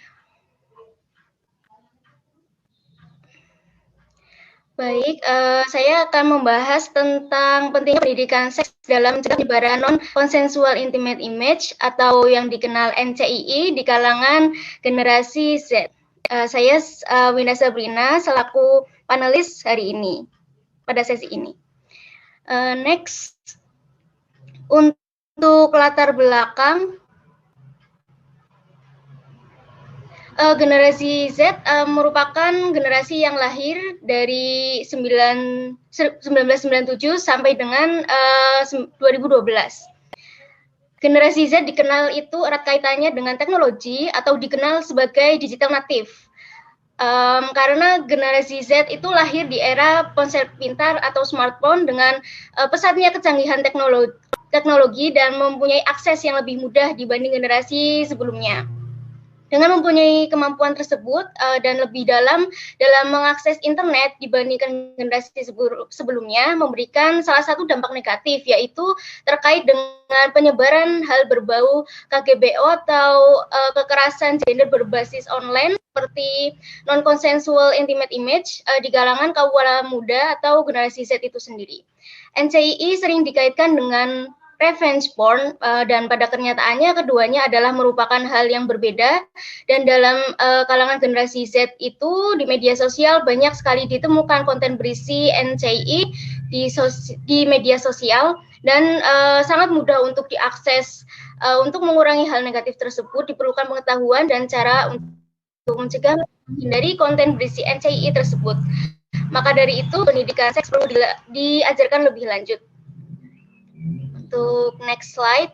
Baik, saya akan membahas tentang pentingnya pendidikan seks dalam mencegah penyebaran non-consensual intimate image atau yang dikenal NCII di kalangan generasi Z. Saya Winda Sabrina selaku panelis hari ini, pada sesi ini. Next, untuk latar belakang, generasi Z merupakan generasi yang lahir dari 1997 sampai dengan 2012. Generasi Z dikenal itu erat kaitannya dengan teknologi atau dikenal sebagai digital native. Karena generasi Z itu lahir di era ponsel pintar atau smartphone dengan pesatnya kecanggihan teknologi dan mempunyai akses yang lebih mudah dibanding generasi sebelumnya. Dengan mempunyai kemampuan tersebut dan lebih dalam mengakses internet dibandingkan generasi sebelumnya, memberikan salah satu dampak negatif, yaitu terkait dengan penyebaran hal berbau KGBO atau kekerasan gender berbasis online seperti non-consensual intimate image di kalangan kaum muda atau generasi Z itu sendiri. NCII sering dikaitkan dengan revenge porn, dan pada kenyataannya keduanya adalah merupakan hal yang berbeda, dan dalam kalangan generasi Z itu di media sosial banyak sekali ditemukan konten berisi NCII di media sosial, dan sangat mudah untuk diakses. Untuk mengurangi hal negatif tersebut diperlukan pengetahuan dan cara untuk mencegah menghindari konten berisi NCII tersebut. Maka dari itu pendidikan seks perlu diajarkan lebih lanjut. Untuk next slide,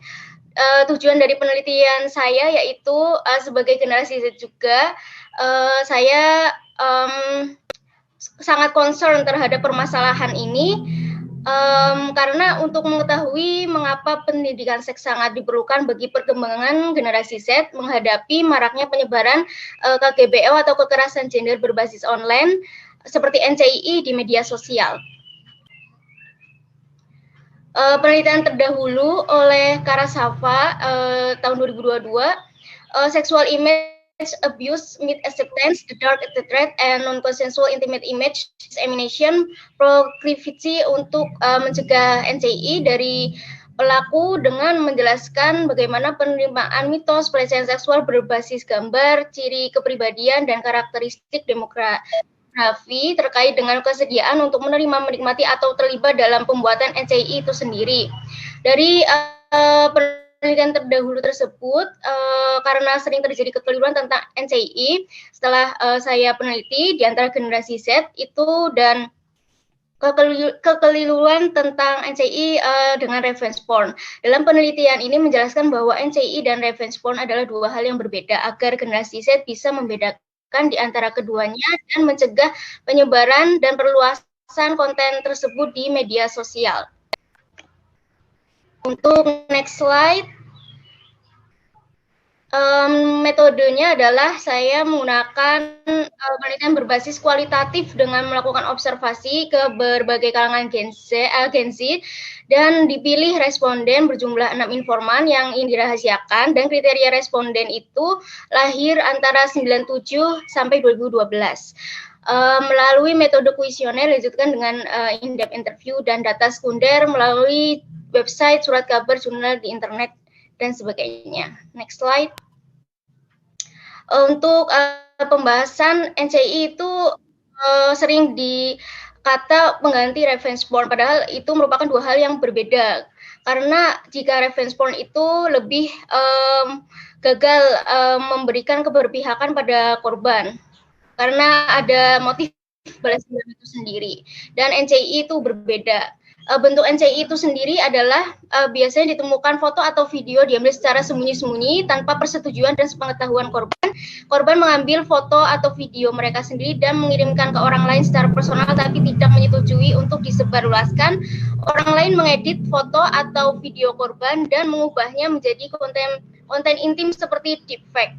tujuan dari penelitian saya yaitu sebagai generasi Z juga, saya sangat concern terhadap permasalahan ini, karena untuk mengetahui mengapa pendidikan seks sangat diperlukan bagi perkembangan generasi Z menghadapi maraknya penyebaran KGBO atau kekerasan gender berbasis online seperti NCII di media sosial. Penelitian terdahulu oleh Karasava tahun 2022, Sexual Image Abuse, Myth Acceptance, The Dark Threat, and Non-Consensual Intimate Image Dissemination Proclivity untuk mencegah NCII dari pelaku dengan menjelaskan bagaimana penerimaan mitos pelecehan seksual berbasis gambar, ciri kepribadian, dan karakteristik demografi terkait dengan kesediaan untuk menikmati atau terlibat dalam pembuatan NCII itu sendiri. Dari penelitian terdahulu tersebut, karena sering terjadi kekeliruan tentang NCII, setelah saya peneliti di antara generasi Z itu dan kekeliruan tentang NCII dengan revenge porn. Dalam penelitian ini menjelaskan bahwa NCII dan revenge porn adalah dua hal yang berbeda agar generasi Z bisa membedakan di antara keduanya dan mencegah penyebaran dan perluasan konten tersebut di media sosial. Untuk next slide, metodenya adalah saya menggunakan penelitian berbasis kualitatif dengan melakukan observasi ke berbagai kalangan Gen Z, dan dipilih responden berjumlah 6 informan yang ingin dirahasiakan, dan kriteria responden itu lahir antara 97 sampai 2012. Melalui metode kuesioner dilanjutkan dengan in-depth interview dan data sekunder melalui website, surat kabar, jurnal di internet, dan sebagainya. Next slide. Untuk pembahasan NCII itu sering dikata mengganti revenge porn, padahal itu merupakan dua hal yang berbeda. Karena jika revenge porn itu lebih gagal memberikan keberpihakan pada korban, karena ada motif balas dendam itu sendiri. Dan NCII itu berbeda. Bentuk NCII itu sendiri adalah biasanya ditemukan foto atau video diambil secara sembunyi-sembunyi tanpa persetujuan dan sepengetahuan korban. Korban mengambil foto atau video mereka sendiri dan mengirimkan ke orang lain secara personal tapi tidak menyetujui untuk disebarluaskan. Orang lain mengedit foto atau video korban dan mengubahnya menjadi konten intim seperti deepfake.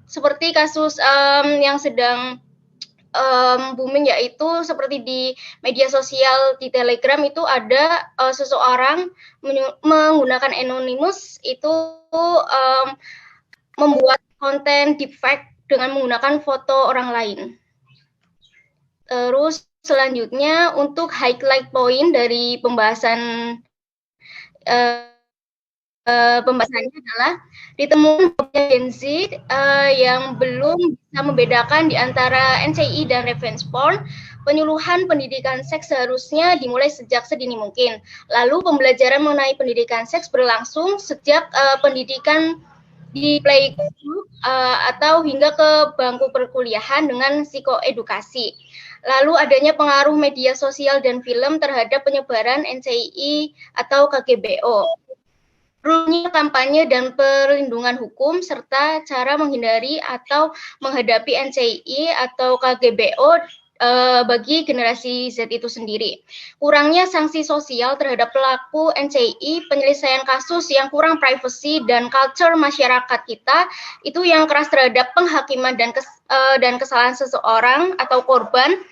Seperti kasus yang sedang booming, yaitu seperti di media sosial di Telegram itu ada seseorang menggunakan anonymous itu membuat konten deepfake dengan menggunakan foto orang lain. Terus selanjutnya untuk highlight point dari pembahasannya adalah ditemukan Gen Z yang belum bisa membedakan di antara NCI dan revenge porn. Penyuluhan pendidikan seks seharusnya dimulai sejak sedini mungkin. Lalu pembelajaran mengenai pendidikan seks berlangsung sejak pendidikan di playgroup atau hingga ke bangku perkuliahan dengan psikoedukasi. Lalu adanya pengaruh media sosial dan film terhadap penyebaran NCI atau KGBO. Perlunya kampanye dan perlindungan hukum serta cara menghindari atau menghadapi NCI atau KGBO bagi generasi Z itu sendiri. Kurangnya sanksi sosial terhadap pelaku NCI, penyelesaian kasus yang kurang privasi, dan culture masyarakat kita itu yang keras terhadap penghakiman dan kesalahan seseorang atau korban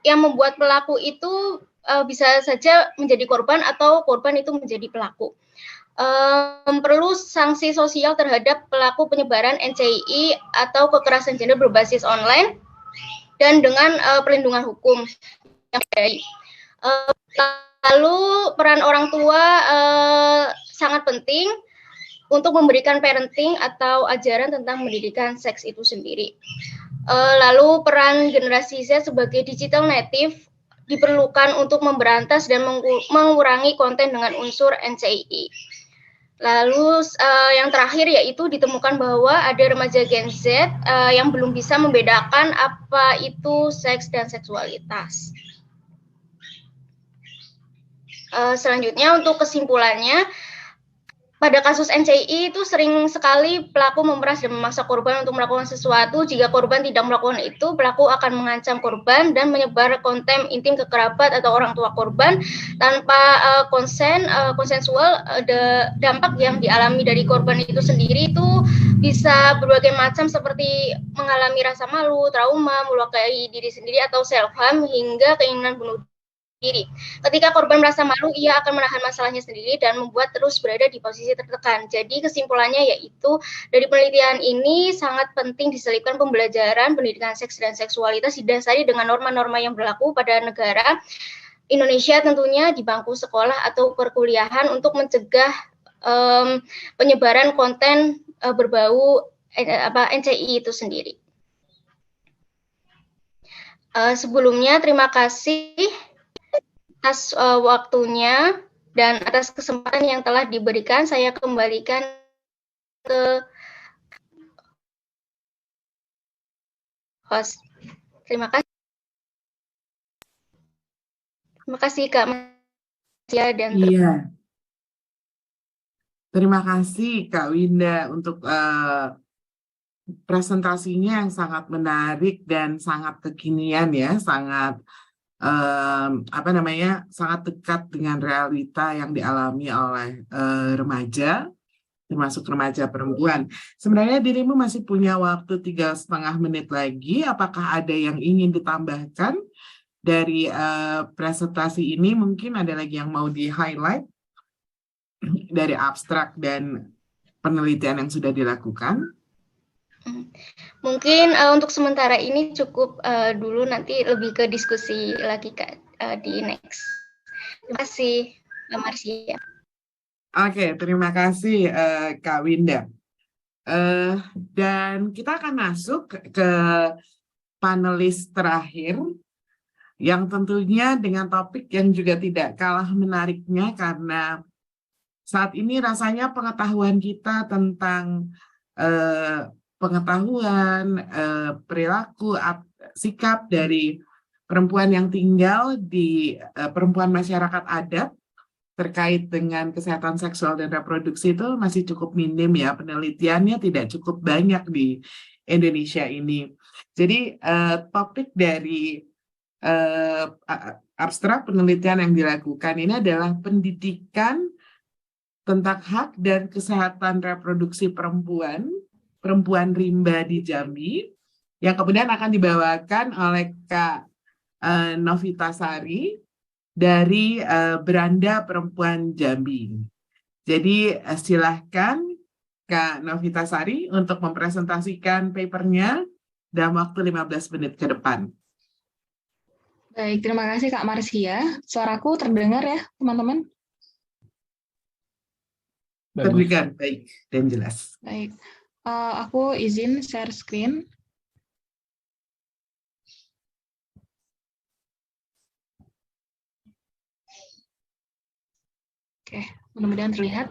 yang membuat pelaku itu bisa saja menjadi korban atau korban itu menjadi pelaku. Perlu sanksi sosial terhadap pelaku penyebaran NCI atau kekerasan gender berbasis online dan dengan perlindungan hukum yang baik. Lalu peran orang tua sangat penting untuk memberikan parenting atau ajaran tentang pendidikan seks itu sendiri. Lalu peran generasi Z sebagai digital native diperlukan untuk memberantas dan mengurangi konten dengan unsur NCI. Lalu yang terakhir yaitu ditemukan bahwa ada remaja Gen Z yang belum bisa membedakan apa itu seks dan seksualitas. Selanjutnya untuk kesimpulannya, pada kasus NCI itu sering sekali pelaku memeras dan memaksa korban untuk melakukan sesuatu. Jika korban tidak melakukan itu, pelaku akan mengancam korban dan menyebar konten intim ke kerabat atau orang tua korban tanpa konsensual. Dampak yang dialami dari korban itu sendiri itu bisa berbagai macam, seperti mengalami rasa malu, trauma, melukai diri sendiri atau self-harm, hingga keinginan bunuh diri. Ketika korban merasa malu, ia akan menahan masalahnya sendiri dan membuat terus berada di posisi tertekan. Jadi kesimpulannya yaitu dari penelitian ini sangat penting diselipkan pembelajaran pendidikan seks dan seksualitas didasari dengan norma-norma yang berlaku pada negara Indonesia, tentunya di bangku sekolah atau perkuliahan, untuk mencegah penyebaran konten berbau NCI itu sendiri. Sebelumnya terima kasih atas waktunya dan atas kesempatan yang telah diberikan. Saya kembalikan ke host. Terima kasih. Terima kasih Kak Masia dan Iya. Terima kasih Kak Winda untuk presentasinya yang sangat menarik dan sangat kekinian ya, sangat sangat dekat dengan realita yang dialami oleh remaja, termasuk remaja perempuan. Sebenarnya dirimu masih punya waktu 3,5 menit lagi. Apakah ada yang ingin ditambahkan dari presentasi ini? Mungkin ada lagi yang mau di-highlight dari abstrak dan penelitian yang sudah dilakukan? Mungkin untuk sementara ini cukup dulu, nanti lebih ke diskusi lagi Kak di next. Terima kasih Mbak Marsia. Oke, terima kasih Kak Winda. Dan kita akan masuk ke panelis terakhir yang tentunya dengan topik yang juga tidak kalah menariknya, karena saat ini rasanya pengetahuan kita tentang pengetahuan, perilaku, sikap dari perempuan yang tinggal di perempuan masyarakat adat terkait dengan kesehatan seksual dan reproduksi itu masih cukup minim ya, penelitiannya tidak cukup banyak di Indonesia ini. Jadi topik dari abstrak penelitian yang dilakukan ini adalah pendidikan tentang hak dan kesehatan reproduksi perempuan rimba di Jambi yang kemudian akan dibawakan oleh Kak Novitasari dari Beranda Perempuan Jambi. Jadi silahkan Kak Novitasari untuk mempresentasikan papernya dalam waktu 15 menit ke depan. Baik, terima kasih Kak Marsia. Suaraku terdengar ya, teman-teman? Bagus. Terdengar baik dan jelas. Baik, aku izin share screen. Oke, mudah-mudahan terlihat.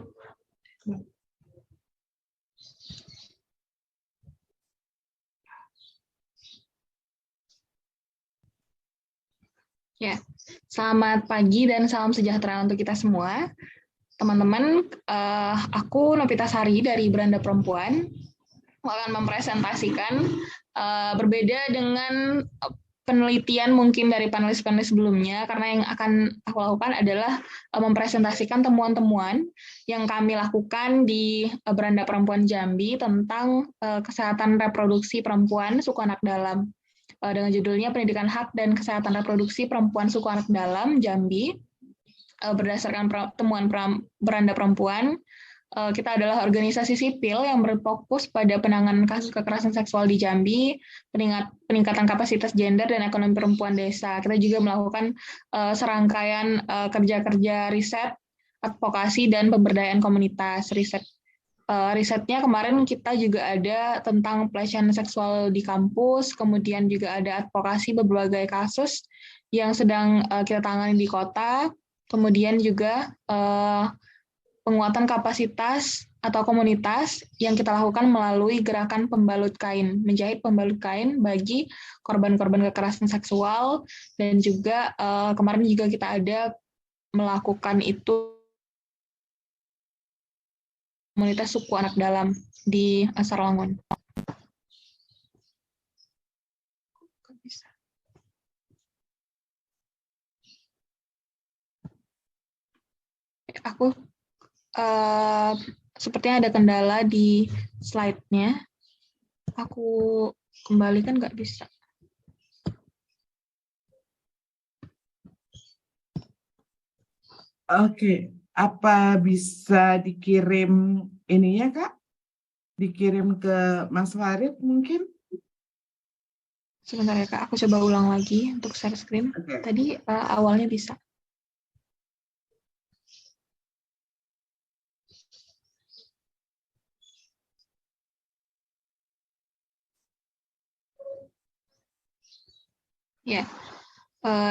Ya, selamat pagi dan salam sejahtera untuk kita semua. Teman-teman, aku Novitasari dari Beranda Perempuan akan mempresentasikan berbeda dengan penelitian mungkin dari panelis-panelis sebelumnya, karena yang akan aku lakukan adalah mempresentasikan temuan-temuan yang kami lakukan di Beranda Perempuan Jambi tentang kesehatan reproduksi perempuan suku anak dalam. Dengan judulnya Pendidikan Hak dan Kesehatan Reproduksi Perempuan Suku Anak Dalam Jambi. Berdasarkan temuan Beranda Perempuan, kita adalah organisasi sipil yang berfokus pada penanganan kasus kekerasan seksual di Jambi, peningkatan kapasitas gender dan ekonomi perempuan desa. Kita juga melakukan serangkaian kerja-kerja riset, advokasi, dan pemberdayaan komunitas. Risetnya kemarin kita juga ada tentang pelecehan seksual di kampus, kemudian juga ada advokasi berbagai kasus yang sedang kita tangani di kota, kemudian juga penguatan kapasitas atau komunitas yang kita lakukan melalui gerakan pembalut kain, menjahit pembalut kain bagi korban-korban kekerasan seksual, dan juga kemarin juga kita ada melakukan itu komunitas suku anak dalam di Sarolangun. Aku sepertinya ada kendala di slide-nya. Aku kembalikan nggak bisa. Oke, apa bisa dikirim ininya Kak? Dikirim ke Mas Farid mungkin? Sebentar ya Kak, aku coba ulang lagi untuk share screen. Oke. Tadi awalnya bisa. Ya,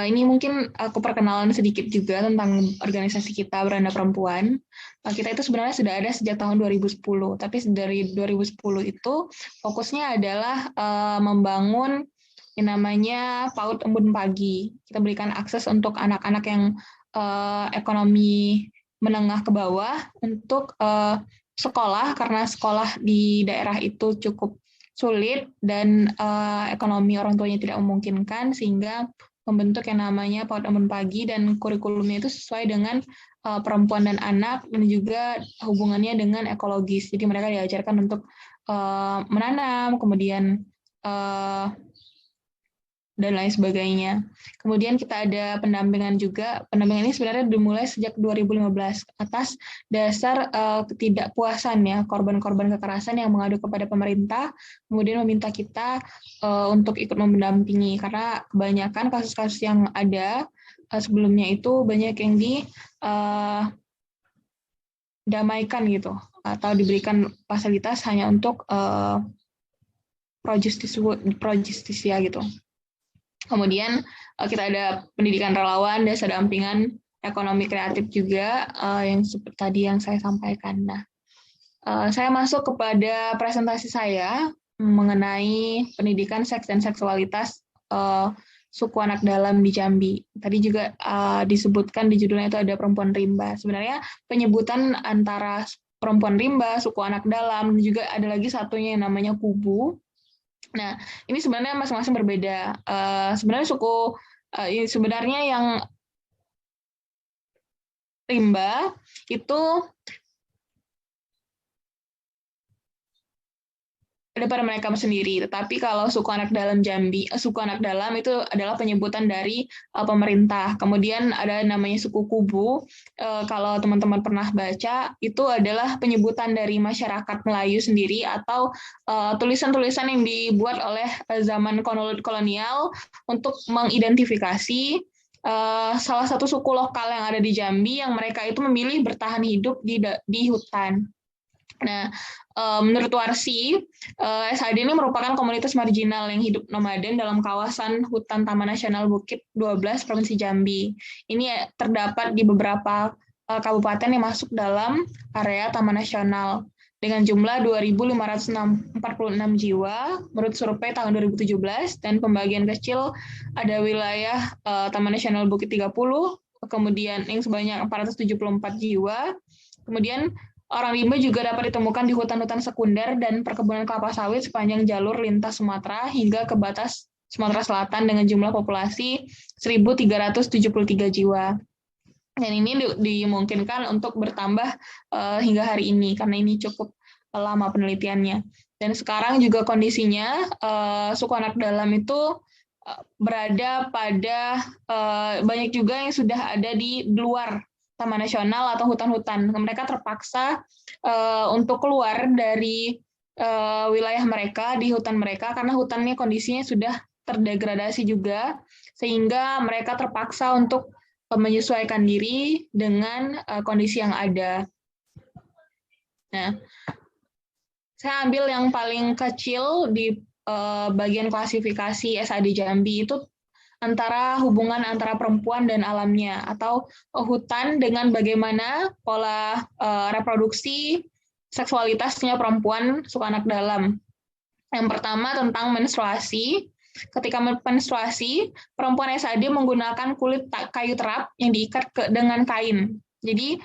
ini mungkin aku perkenalan sedikit juga tentang organisasi kita Beranda Perempuan. Kita itu sebenarnya sudah ada sejak tahun 2010, tapi dari 2010 itu fokusnya adalah membangun yang namanya PAUD Embun Pagi. Kita berikan akses untuk anak-anak yang ekonomi menengah ke bawah untuk sekolah, karena sekolah di daerah itu cukup sulit dan ekonomi orang tuanya tidak memungkinkan, sehingga membentuk yang namanya PAUD Embun Pagi, dan kurikulumnya itu sesuai dengan perempuan dan anak, dan juga hubungannya dengan ekologis. Jadi mereka diajarkan untuk menanam, kemudian dan lain sebagainya. Kemudian kita ada pendampingan juga. Pendampingan ini sebenarnya dimulai sejak 2015 atas dasar ketidakpuasan ya korban-korban kekerasan yang mengadu kepada pemerintah, kemudian meminta kita untuk ikut mendampingi, karena kebanyakan kasus-kasus yang ada sebelumnya itu banyak yang didamaikan gitu, atau diberikan fasilitas hanya untuk pro justisia gitu. Kemudian kita ada pendidikan relawan, desa dampingan, ekonomi kreatif juga, yang seperti tadi yang saya sampaikan. Nah, saya masuk kepada presentasi saya mengenai pendidikan seks dan seksualitas suku anak dalam di Jambi. Tadi juga disebutkan di judulnya itu ada perempuan rimba. Sebenarnya penyebutan antara perempuan rimba, suku anak dalam, juga ada lagi satunya yang namanya kubu. Nah, ini sebenarnya masing-masing berbeda. Sebenarnya sebenarnya yang rimba itu daripada mereka sendiri. Tetapi kalau suku anak dalam Jambi, suku anak dalam itu adalah penyebutan dari pemerintah. Kemudian ada namanya suku Kubu. Kalau teman-teman pernah baca, itu adalah penyebutan dari masyarakat Melayu sendiri atau tulisan-tulisan yang dibuat oleh zaman kolonial untuk mengidentifikasi salah satu suku lokal yang ada di Jambi yang mereka itu memilih bertahan hidup di hutan. Nah, menurut Warsi, SAD ini merupakan komunitas marginal yang hidup nomaden dalam kawasan hutan Taman Nasional Bukit 12 Provinsi Jambi. Ini terdapat di beberapa kabupaten yang masuk dalam area Taman Nasional dengan jumlah 2.546 jiwa menurut survei tahun 2017, dan pembagian kecil ada wilayah Taman Nasional Bukit 30, kemudian yang sebanyak 474 jiwa, kemudian orang rimba juga dapat ditemukan di hutan-hutan sekunder dan perkebunan kelapa sawit sepanjang jalur lintas Sumatera hingga ke batas Sumatera Selatan dengan jumlah populasi 1.373 jiwa. Dan ini dimungkinkan untuk bertambah hingga hari ini karena ini cukup lama penelitiannya. Dan sekarang juga kondisinya suku anak dalam itu berada pada banyak juga yang sudah ada di luar Taman Nasional atau hutan-hutan. Mereka terpaksa untuk keluar dari wilayah mereka, di hutan mereka, karena hutannya kondisinya sudah terdegradasi juga, sehingga mereka terpaksa untuk menyesuaikan diri dengan kondisi yang ada. Nah, saya ambil yang paling kecil di bagian klasifikasi SAD Jambi itu antara hubungan antara perempuan dan alamnya, atau hutan dengan bagaimana pola reproduksi seksualitasnya perempuan suku anak dalam. Yang pertama tentang menstruasi. Ketika menstruasi, perempuan SAD menggunakan kulit kayu terap yang diikat dengan kain. Jadi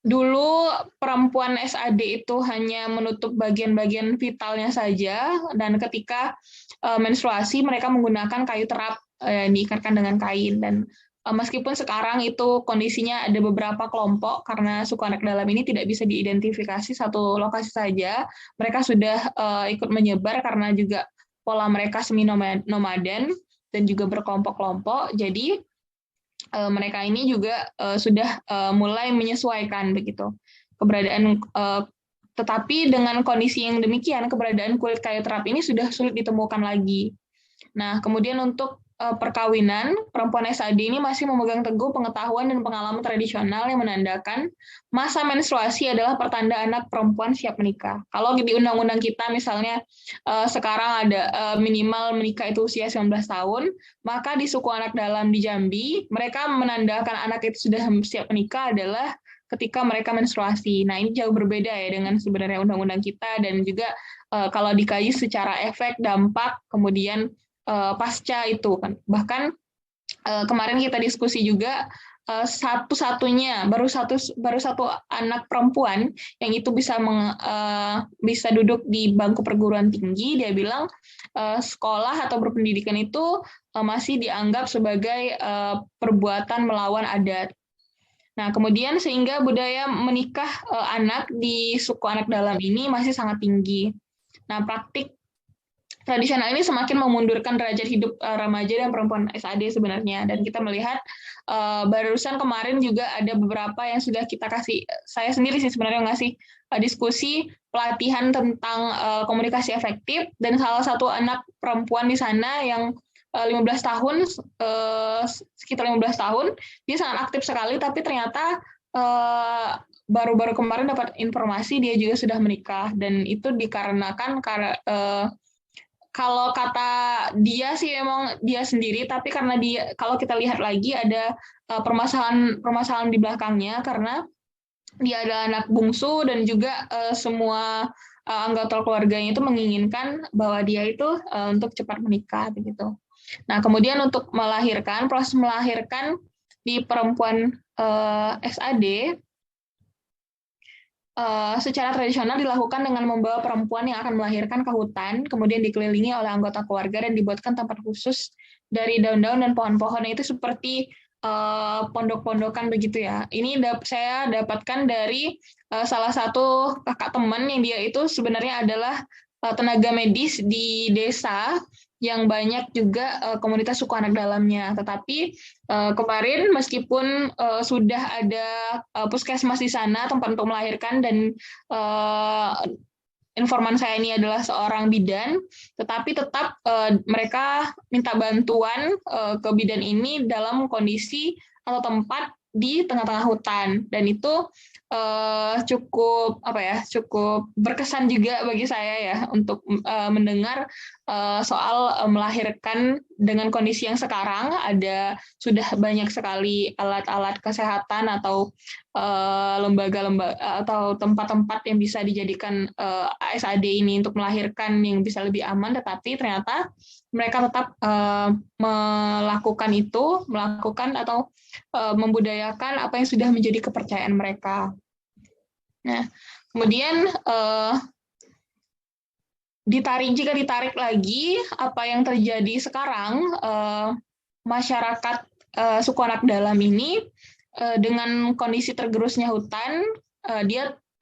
dulu perempuan SAD itu hanya menutup bagian-bagian vitalnya saja, dan ketika menstruasi mereka menggunakan kayu terap diikatkan dengan kain. Dan meskipun sekarang itu kondisinya ada beberapa kelompok, karena suku anak dalam ini tidak bisa diidentifikasi satu lokasi saja, mereka sudah ikut menyebar karena juga pola mereka semi nomaden dan juga berkelompok-kelompok. Jadi mereka ini juga sudah mulai menyesuaikan begitu keberadaan, tetapi dengan kondisi yang demikian keberadaan kulit kayu terap ini sudah sulit ditemukan lagi. Nah, kemudian untuk perkawinan, perempuan SAD ini masih memegang teguh pengetahuan dan pengalaman tradisional yang menandakan masa menstruasi adalah pertanda anak perempuan siap menikah. Kalau di undang-undang kita misalnya sekarang ada minimal menikah itu usia 19 tahun, maka di suku anak dalam di Jambi, mereka menandakan anak itu sudah siap menikah adalah ketika mereka menstruasi. Nah, ini jauh berbeda ya dengan sebenarnya undang-undang kita, dan juga kalau dikaji secara efek, dampak, kemudian pasca itu kan. Bahkan kemarin kita diskusi juga satu-satunya baru satu anak perempuan yang itu bisa duduk di bangku perguruan tinggi. Dia bilang sekolah atau berpendidikan itu masih dianggap sebagai perbuatan melawan adat. Nah, kemudian sehingga budaya menikah anak di suku anak dalam ini masih sangat tinggi. Nah, praktik tradisional ini semakin memundurkan derajat hidup remaja dan perempuan SAD sebenarnya. Dan kita melihat barusan kemarin juga ada beberapa yang sudah kita kasih, saya sendiri sih sebenarnya ngasih diskusi pelatihan tentang komunikasi efektif, dan salah satu anak perempuan di sana yang 15 tahun, sekitar 15 tahun, dia sangat aktif sekali, tapi ternyata baru-baru kemarin dapat informasi dia juga sudah menikah, dan itu dikarenakan kalau kata dia sih memang dia sendiri, tapi karena dia, kalau kita lihat lagi ada permasalahan di belakangnya, karena dia adalah anak bungsu dan juga semua anggota keluarganya itu menginginkan bahwa dia itu untuk cepat menikah begitu. Nah, kemudian untuk melahirkan, proses melahirkan di perempuan SAD secara tradisional dilakukan dengan membawa perempuan yang akan melahirkan ke hutan, kemudian dikelilingi oleh anggota keluarga dan dibuatkan tempat khusus dari daun-daun dan pohon-pohon. Itu seperti pondok-pondokan begitu ya. Ini saya dapatkan dari salah satu kakak teman yang dia itu sebenarnya adalah tenaga medis di desa yang banyak juga komunitas suku anak dalamnya. Tetapi kemarin meskipun sudah ada puskesmas di sana tempat untuk melahirkan dan informan saya ini adalah seorang bidan, tetapi tetap mereka minta bantuan ke bidan ini dalam kondisi atau tempat di tengah-tengah hutan, dan itu cukup cukup berkesan juga bagi saya ya untuk mendengar soal melahirkan dengan kondisi yang sekarang ada sudah banyak sekali alat-alat kesehatan atau lembaga-lembaga atau tempat-tempat yang bisa dijadikan ASAD ini untuk melahirkan yang bisa lebih aman, tetapi ternyata mereka tetap melakukan atau membudayakan apa yang sudah menjadi kepercayaan mereka. Nah, kemudian jika ditarik lagi apa yang terjadi sekarang, masyarakat suku anak dalam ini dengan kondisi tergerusnya hutan,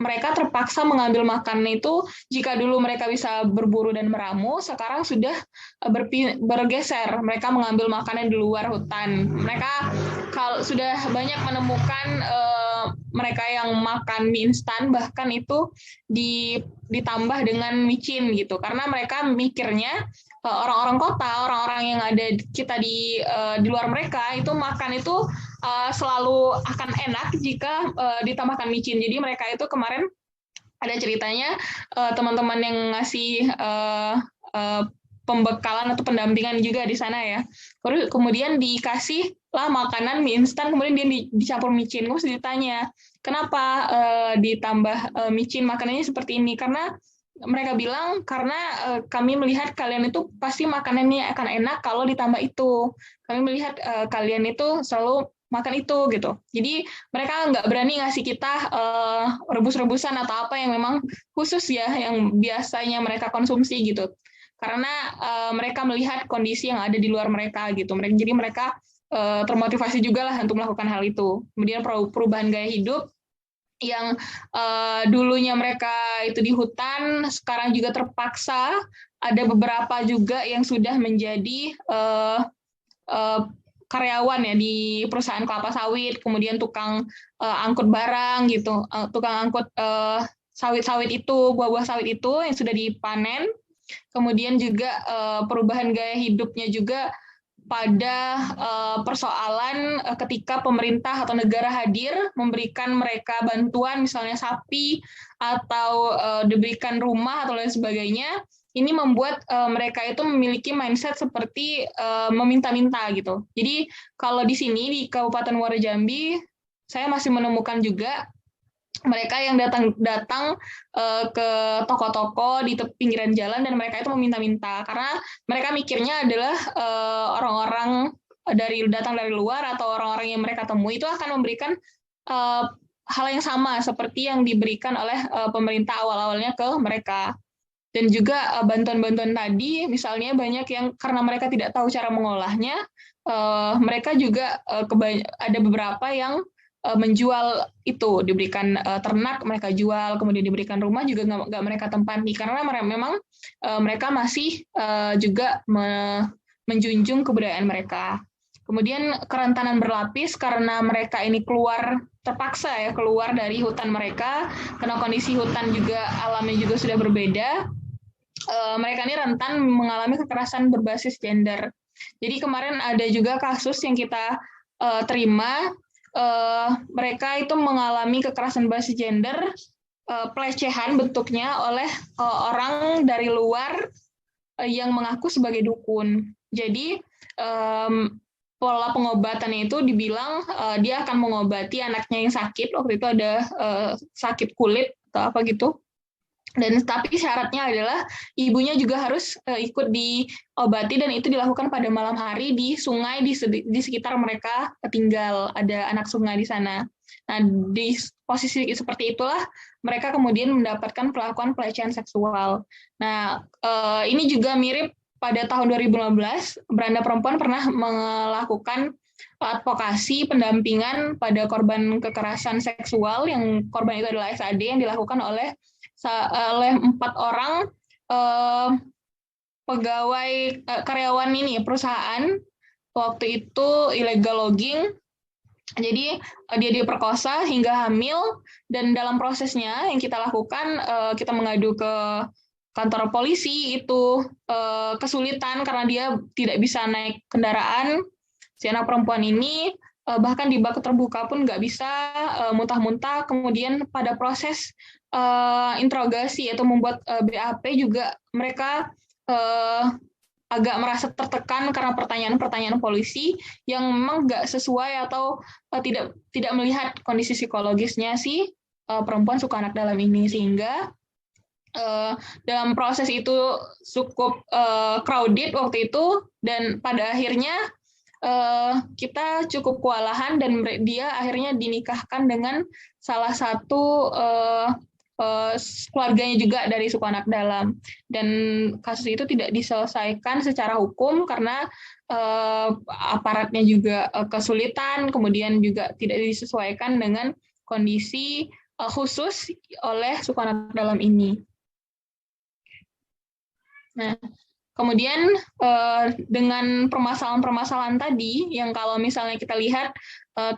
mereka terpaksa mengambil makanan itu. Jika dulu mereka bisa berburu dan meramu, sekarang sudah bergeser. Mereka mengambil makanan di luar hutan. Mereka sudah banyak menemukan mereka yang makan mie instan, bahkan itu ditambah dengan micin gitu. Karena mereka mikirnya orang-orang kota, orang-orang yang ada kita di luar mereka itu makan itu selalu akan enak jika ditambahkan micin. Jadi mereka itu kemarin ada ceritanya teman-teman yang ngasih pembekalan atau pendampingan juga di sana ya. Kemudian dikasih lah makanan mie instan, kemudian dia dicampur micin. Terus ditanya, kenapa ditambah micin makanannya seperti ini? Karena mereka bilang, karena kami melihat kalian itu pasti makanannya akan enak kalau ditambah itu. Kami melihat kalian itu selalu makan itu gitu. Jadi mereka nggak berani ngasih kita rebus-rebusan atau apa yang memang khusus ya, yang biasanya mereka konsumsi gitu. Karena mereka melihat kondisi yang ada di luar mereka gitu. Jadi mereka termotivasi juga lah untuk melakukan hal itu. Kemudian perubahan gaya hidup yang dulunya mereka itu di hutan, sekarang juga terpaksa ada beberapa juga yang sudah menjadi karyawan ya di perusahaan kelapa sawit, kemudian tukang angkut barang gitu, tukang angkut sawit-sawit itu, buah-buah sawit itu yang sudah dipanen. Kemudian juga perubahan gaya hidupnya juga pada persoalan ketika pemerintah atau negara hadir memberikan mereka bantuan, misalnya sapi atau diberikan rumah atau lain sebagainya. Ini membuat mereka itu memiliki mindset seperti meminta-minta gitu. Jadi kalau di sini di Kabupaten Muara Jambi, saya masih menemukan juga mereka yang datang ke toko-toko di pinggiran jalan dan mereka itu meminta-minta karena mereka mikirnya adalah orang-orang datang dari luar atau orang-orang yang mereka temui itu akan memberikan hal yang sama seperti yang diberikan oleh pemerintah awal-awalnya ke mereka. Dan juga bantuan-bantuan tadi, misalnya banyak yang karena mereka tidak tahu cara mengolahnya, mereka juga ada beberapa yang menjual itu, diberikan ternak mereka jual, kemudian diberikan rumah juga nggak mereka tempati karena memang mereka masih juga menjunjung kebudayaan mereka. Kemudian kerentanan berlapis karena mereka ini terpaksa ya keluar dari hutan mereka, karena kondisi hutan juga alamnya juga sudah berbeda. Mereka ini rentan mengalami kekerasan berbasis gender. Jadi kemarin ada juga kasus yang kita terima, mereka itu mengalami kekerasan berbasis gender, pelecehan bentuknya oleh orang dari luar yang mengaku sebagai dukun. Jadi pola pengobatannya itu dibilang dia akan mengobati anaknya yang sakit, waktu itu ada sakit kulit atau apa gitu. Dan tapi syaratnya adalah ibunya juga harus ikut diobati dan itu dilakukan pada malam hari di sungai di sekitar mereka tinggal, ada anak sungai di sana. Nah, di posisi seperti itulah mereka kemudian mendapatkan pelecehan seksual. Nah, ini juga mirip pada tahun 2015, Beranda Perempuan pernah melakukan advokasi pendampingan pada korban kekerasan seksual, yang korban itu adalah SAD, yang dilakukan oleh 4 orang pegawai karyawan ini perusahaan. Waktu itu illegal logging. Jadi dia diperkosa hingga hamil, dan dalam prosesnya yang kita lakukan, kita mengadu ke kantor polisi, itu kesulitan karena dia tidak bisa naik kendaraan. Si anak perempuan ini bahkan di bak terbuka pun nggak bisa, muntah-muntah. Kemudian pada proses interogasi atau membuat BAP juga mereka agak merasa tertekan karena pertanyaan-pertanyaan polisi yang memang nggak sesuai atau tidak melihat kondisi psikologisnya si perempuan suku anak dalam ini, sehingga dalam proses itu cukup crowded waktu itu, dan pada akhirnya kita cukup kewalahan dan dia akhirnya dinikahkan dengan salah satu keluarganya juga dari suku anak dalam, dan kasus itu tidak diselesaikan secara hukum karena aparatnya juga kesulitan, kemudian juga tidak disesuaikan dengan kondisi khusus oleh suku anak dalam ini. Nah, kemudian dengan permasalahan-permasalahan tadi, yang kalau misalnya kita lihat,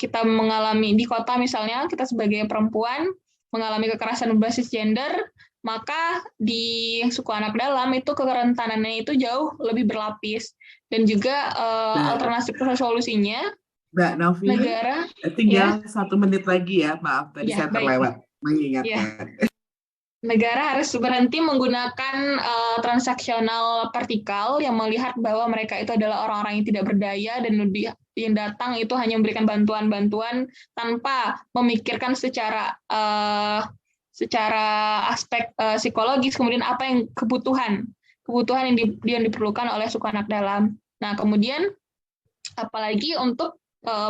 kita mengalami di kota misalnya, kita sebagai perempuan mengalami kekerasan berbasis gender, maka di suku anak dalam itu kerentanannya itu jauh lebih berlapis. Dan juga alternatif solusinya, Mbak Novi, negara tinggal 1 menit lagi ya, maaf tadi saya terlewat mengingatkan. Negara harus berhenti menggunakan transaksional vertikal yang melihat bahwa mereka itu adalah orang-orang yang tidak berdaya dan yang datang itu hanya memberikan bantuan-bantuan tanpa memikirkan secara aspek psikologis, kemudian apa yang kebutuhan yang diperlukan oleh suku anak dalam. Nah, kemudian apalagi untuk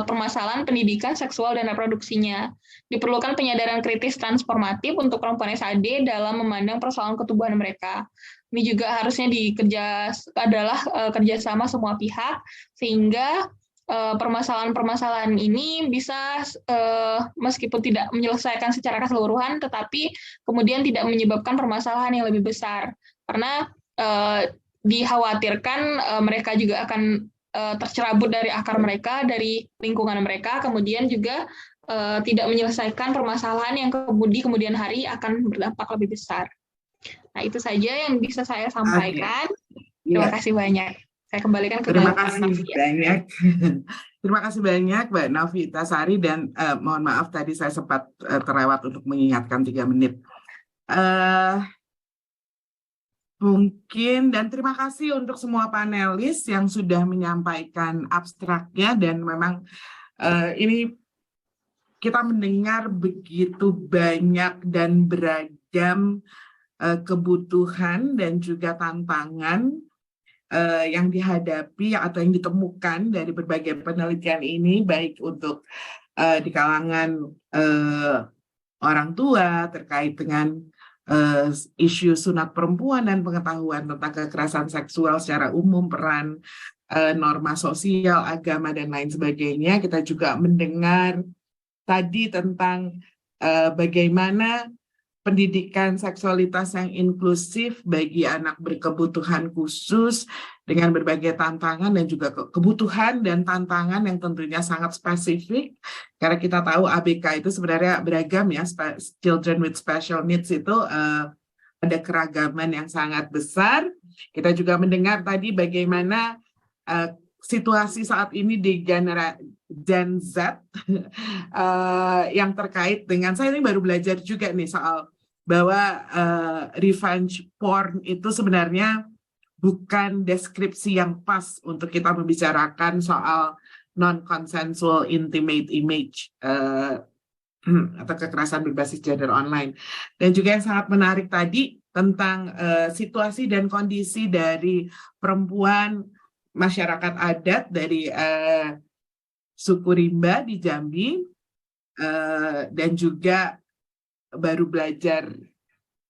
permasalahan pendidikan seksual dan reproduksinya. Diperlukan penyadaran kritis transformatif untuk perempuan SAD dalam memandang persoalan ketubuhan mereka. Ini juga harusnya kerjasama semua pihak, sehingga permasalahan-permasalahan ini bisa meskipun tidak menyelesaikan secara keseluruhan, tetapi kemudian tidak menyebabkan permasalahan yang lebih besar. Karena dikhawatirkan mereka juga akan tercerabut dari akar mereka, dari lingkungan mereka, kemudian juga tidak menyelesaikan permasalahan yang kemudian hari akan berdampak lebih besar. Nah, itu saja yang bisa saya sampaikan. Terima kasih banyak. Saya kembalikan ke Terima kasih banyak. Terima kasih banyak Mbak Novita Sari, dan mohon maaf tadi saya sempat terlewat untuk mengingatkan 3 menit. Mungkin, dan terima kasih untuk semua panelis yang sudah menyampaikan abstraknya, dan memang ini kita mendengar begitu banyak dan beragam kebutuhan dan juga tantangan yang dihadapi atau yang ditemukan dari berbagai penelitian ini, baik untuk di kalangan orang tua terkait dengan isu sunat perempuan dan pengetahuan tentang kekerasan seksual secara umum, peran norma sosial, agama, dan lain sebagainya. Kita juga mendengar tadi tentang bagaimana pendidikan seksualitas yang inklusif bagi anak berkebutuhan khusus dengan berbagai tantangan dan juga kebutuhan dan tantangan yang tentunya sangat spesifik, karena kita tahu ABK itu sebenarnya beragam ya. Children with Special Needs itu ada keragaman yang sangat besar. Kita juga mendengar tadi bagaimana situasi saat ini di Gen Z yang terkait dengan, saya ini baru belajar juga nih soal bahwa revenge porn itu sebenarnya bukan deskripsi yang pas untuk kita membicarakan soal non-consensual intimate image atau kekerasan berbasis gender online. Dan juga yang sangat menarik tadi tentang situasi dan kondisi dari perempuan masyarakat adat dari suku Rimba di Jambi, dan juga baru belajar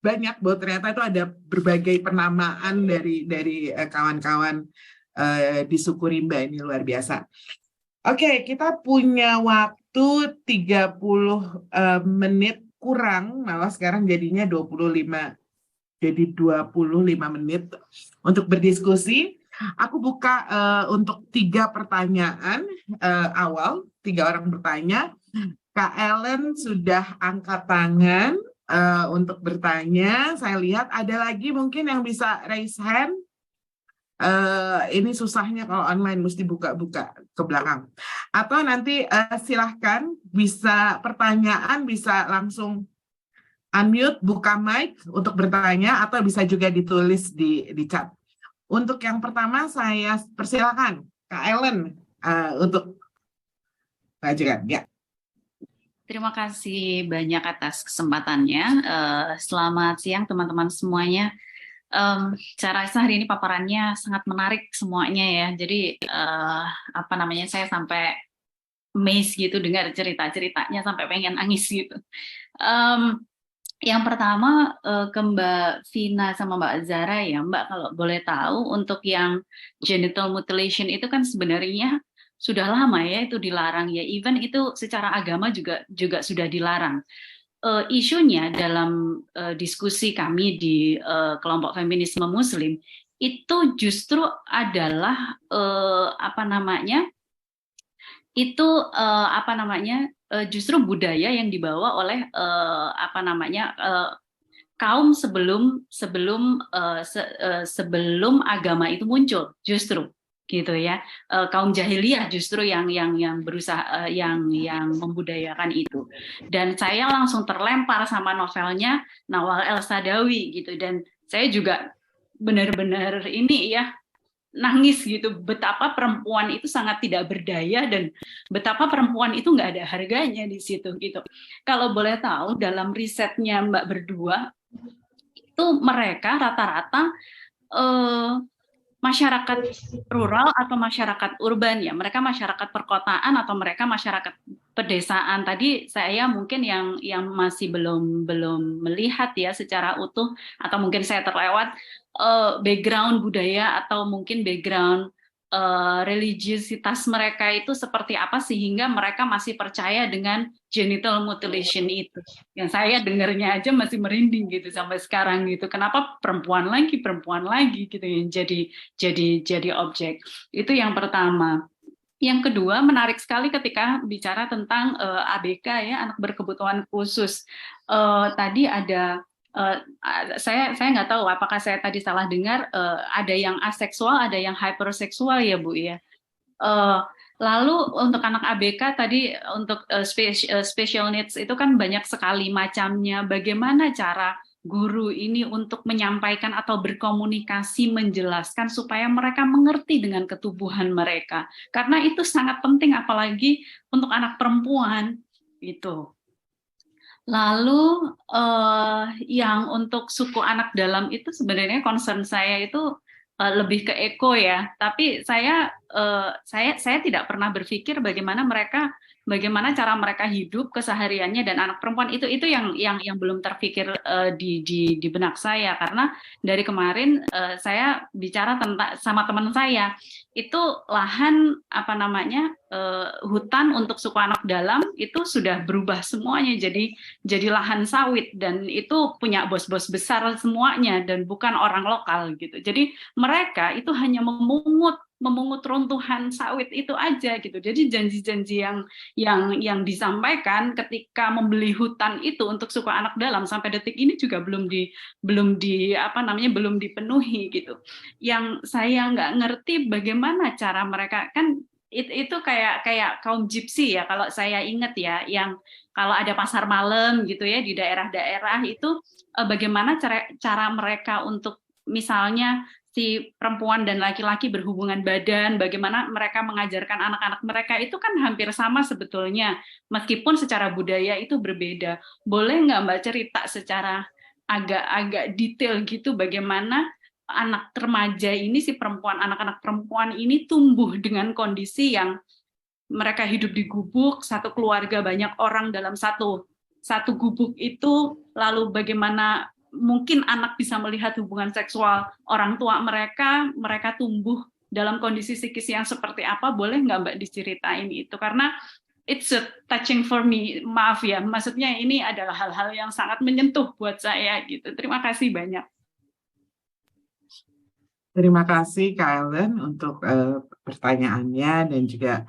banyak bahwa ternyata itu ada berbagai penamaan dari kawan-kawan di suku rimba ini, luar biasa. Oke, kita punya waktu 30 menit kurang, malah sekarang jadinya 25 menit untuk berdiskusi. Aku buka untuk 3 pertanyaan awal, 3 orang bertanya. Kak Ellen sudah angkat tangan untuk bertanya. Saya lihat ada lagi mungkin yang bisa raise hand. Ini susahnya kalau online, mesti buka-buka ke belakang. Atau nanti silahkan bisa pertanyaan, bisa langsung unmute, buka mic untuk bertanya, atau bisa juga ditulis di chat. Untuk yang pertama saya persilakan Kak Ellen untuk mengajukan. Ya. Terima kasih banyak atas kesempatannya. Selamat siang teman-teman semuanya. Saya rasa hari ini paparannya sangat menarik semuanya ya. Jadi saya sampai amazed gitu dengar cerita-ceritanya sampai pengen nangis gitu. Yang pertama ke Mbak Vina sama Mbak Zara ya, Mbak, kalau boleh tahu untuk yang genital mutilation itu kan sebenarnya sudah lama ya itu dilarang ya. Even itu secara agama juga sudah dilarang. Isunya dalam diskusi kami di kelompok feminisme Muslim itu justru adalah justru budaya yang dibawa oleh kaum sebelum agama itu muncul, justru gitu ya. Kaum jahiliyah justru yang berusaha yang membudayakan itu. Dan saya langsung terlempar sama novelnya Nawal El-Saadawi gitu, dan saya juga benar-benar ini ya nangis gitu, betapa perempuan itu sangat tidak berdaya dan betapa perempuan itu nggak ada harganya di situ gitu. Kalau boleh tahu dalam risetnya Mbak berdua itu mereka rata-rata masyarakat rural atau masyarakat urban ya, mereka masyarakat perkotaan atau mereka masyarakat pedesaan. Tadi saya mungkin yang masih belum melihat ya secara utuh, atau mungkin saya terlewat background budaya atau mungkin background religiusitas mereka itu seperti apa sehingga mereka masih percaya dengan genital mutilation itu. Yang saya dengarnya aja masih merinding gitu sampai sekarang gitu. Kenapa perempuan lagi gitu yang jadi objek. Itu yang pertama. Yang kedua, menarik sekali ketika bicara tentang ABK ya, anak berkebutuhan khusus. Tadi ada saya nggak tahu apakah saya tadi salah dengar, ada yang aseksual, ada yang hyperseksual ya Bu ya. Lalu untuk anak ABK tadi untuk special needs itu kan banyak sekali macamnya. Bagaimana cara guru ini untuk menyampaikan atau berkomunikasi, menjelaskan supaya mereka mengerti dengan ketubuhan mereka? Karena itu sangat penting apalagi untuk anak perempuan itu. Lalu yang untuk suku anak dalam itu sebenarnya concern saya itu lebih ke eko ya, tapi saya tidak pernah berpikir bagaimana cara mereka hidup kesehariannya, dan anak perempuan itu yang belum terpikir di benak saya, karena dari kemarin saya bicara sama teman saya itu lahan hutan untuk suku anak dalam itu sudah berubah semuanya jadi lahan sawit, dan itu punya bos-bos besar semuanya dan bukan orang lokal gitu. Jadi mereka itu hanya memungut runtuhan sawit itu aja gitu. Jadi janji-janji yang disampaikan ketika membeli hutan itu untuk suku anak dalam sampai detik ini juga belum dipenuhi gitu. Yang saya nggak ngerti bagaimana cara mereka, kan itu kayak kaum gypsy ya kalau saya ingat ya, yang kalau ada pasar malam gitu ya di daerah-daerah itu bagaimana cara mereka untuk misalnya si perempuan dan laki-laki berhubungan badan, bagaimana mereka mengajarkan anak-anak mereka itu kan hampir sama sebetulnya, meskipun secara budaya itu berbeda. Boleh nggak Mbak cerita secara agak detail gitu bagaimana anak remaja ini, si anak-anak perempuan ini tumbuh dengan kondisi yang mereka hidup di gubuk, satu keluarga banyak orang dalam satu gubuk itu, lalu bagaimana mungkin anak bisa melihat hubungan seksual orang tua mereka tumbuh dalam kondisi psikis yang seperti apa, boleh nggak Mbak diceritain itu? Karena it's a touching for me, maaf ya, maksudnya ini adalah hal-hal yang sangat menyentuh buat saya gitu. Terima kasih banyak. Terima kasih Kak Ellen untuk pertanyaannya, dan juga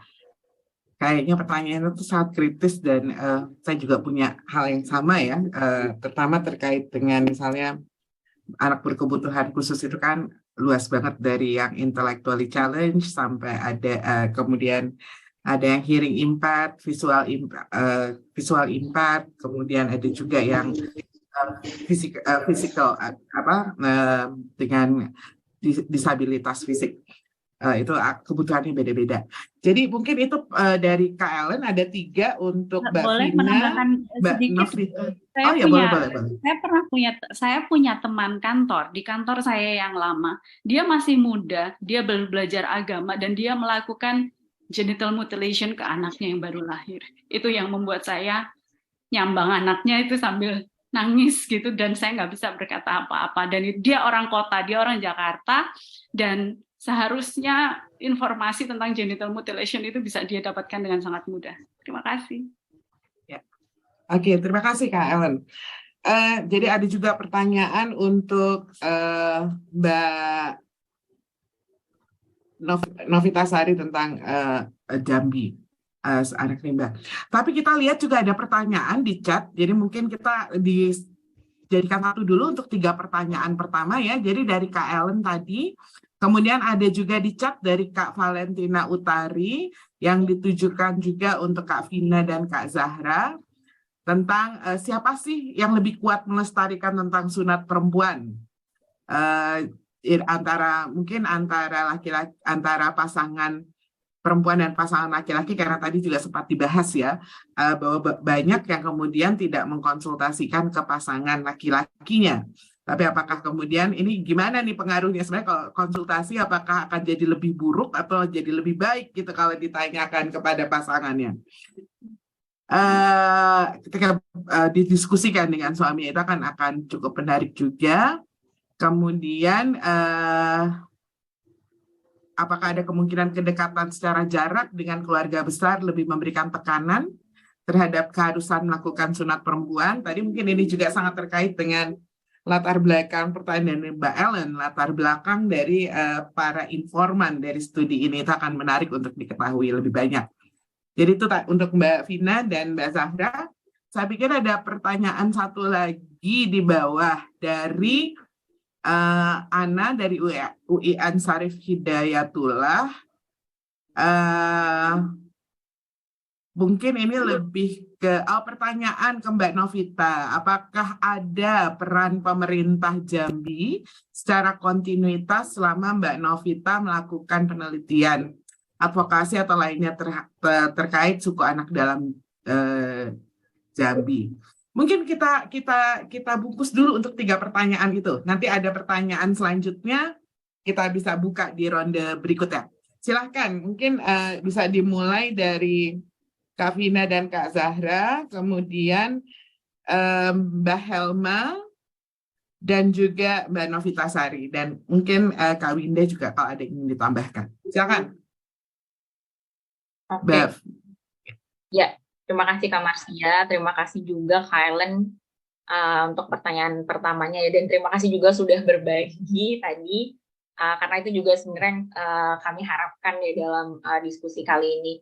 kayaknya pertanyaan itu sangat kritis, dan saya juga punya hal yang sama ya, terutama terkait dengan misalnya anak berkebutuhan khusus itu kan luas banget, dari yang intellectually challenge sampai ada kemudian ada yang hearing impaired, visual impaired, kemudian ada juga yang physical dengan disabilitas fisik. Itu kebutuhannya beda-beda. Jadi mungkin itu dari Kak Ellen ada 3 untuk Mbak boleh Vina, menambahkan Mbak sedikit. Novita. Saya Oh ya, punya, boleh. saya punya teman kantor di kantor saya yang lama. Dia masih muda, dia baru belajar agama, dan dia melakukan genital mutilation ke anaknya yang baru lahir. Itu yang membuat saya nyambang anaknya itu sambil nangis gitu, dan saya nggak bisa berkata apa-apa. Dan dia orang kota, dia orang Jakarta, dan seharusnya informasi tentang genital mutilation itu bisa dia dapatkan dengan sangat mudah. Terima kasih. Ya. Oke, terima kasih Kak Ellen. Jadi ada juga pertanyaan untuk Mbak Novita Sari tentang Jambi, anak rimba. Tapi kita lihat juga ada pertanyaan di chat, jadi mungkin kita dijadikan satu dulu untuk 3 pertanyaan pertama ya. Jadi dari Kak Ellen tadi, kemudian ada juga di chat dari Kak Valentina Utari yang ditujukan juga untuk Kak Vina dan Kak Zahra, tentang siapa sih yang lebih kuat melestarikan tentang sunat perempuan, antara laki-laki, antara pasangan perempuan dan pasangan laki-laki, karena tadi juga sempat dibahas ya, bahwa banyak yang kemudian tidak mengkonsultasikan ke pasangan laki-lakinya. Tapi apakah kemudian ini gimana nih pengaruhnya, sebenarnya kalau konsultasi apakah akan jadi lebih buruk atau jadi lebih baik gitu kalau ditanyakan kepada pasangannya. Ketika didiskusikan dengan suami itu akan cukup menarik juga. Kemudian apakah ada kemungkinan kedekatan secara jarak dengan keluarga besar lebih memberikan tekanan terhadap keharusan melakukan sunat perempuan? Tadi mungkin ini juga sangat terkait dengan latar belakang pertanyaan dari Mbak Ellen, latar belakang dari para informan dari studi ini, itu akan menarik untuk diketahui lebih banyak. Jadi itu untuk Mbak Vina dan Mbak Zahra. Saya pikir ada pertanyaan satu lagi di bawah dari Ana dari UI Ansarif Hidayatullah. Mungkin ini lebih ke pertanyaan ke Mbak Novita. Apakah ada peran pemerintah Jambi secara kontinuitas selama Mbak Novita melakukan penelitian advokasi atau lainnya terkait suku anak dalam Jambi? Mungkin kita bungkus dulu untuk 3 pertanyaan itu. Nanti ada pertanyaan selanjutnya, kita bisa buka di ronde berikutnya. Silahkan, mungkin bisa dimulai dari Kak Vina dan Kak Zahra, kemudian Mbak Helma, dan juga Mbak Novita Sari. Dan mungkin Kak Winda juga kalau ada yang ingin ditambahkan. Silakan. Oke. Ya, terima kasih Kak Marsia, terima kasih juga Kak Ellen untuk pertanyaan pertamanya ya, dan terima kasih juga sudah berbagi tadi, karena itu juga sebenarnya kami harapkan ya dalam diskusi kali ini.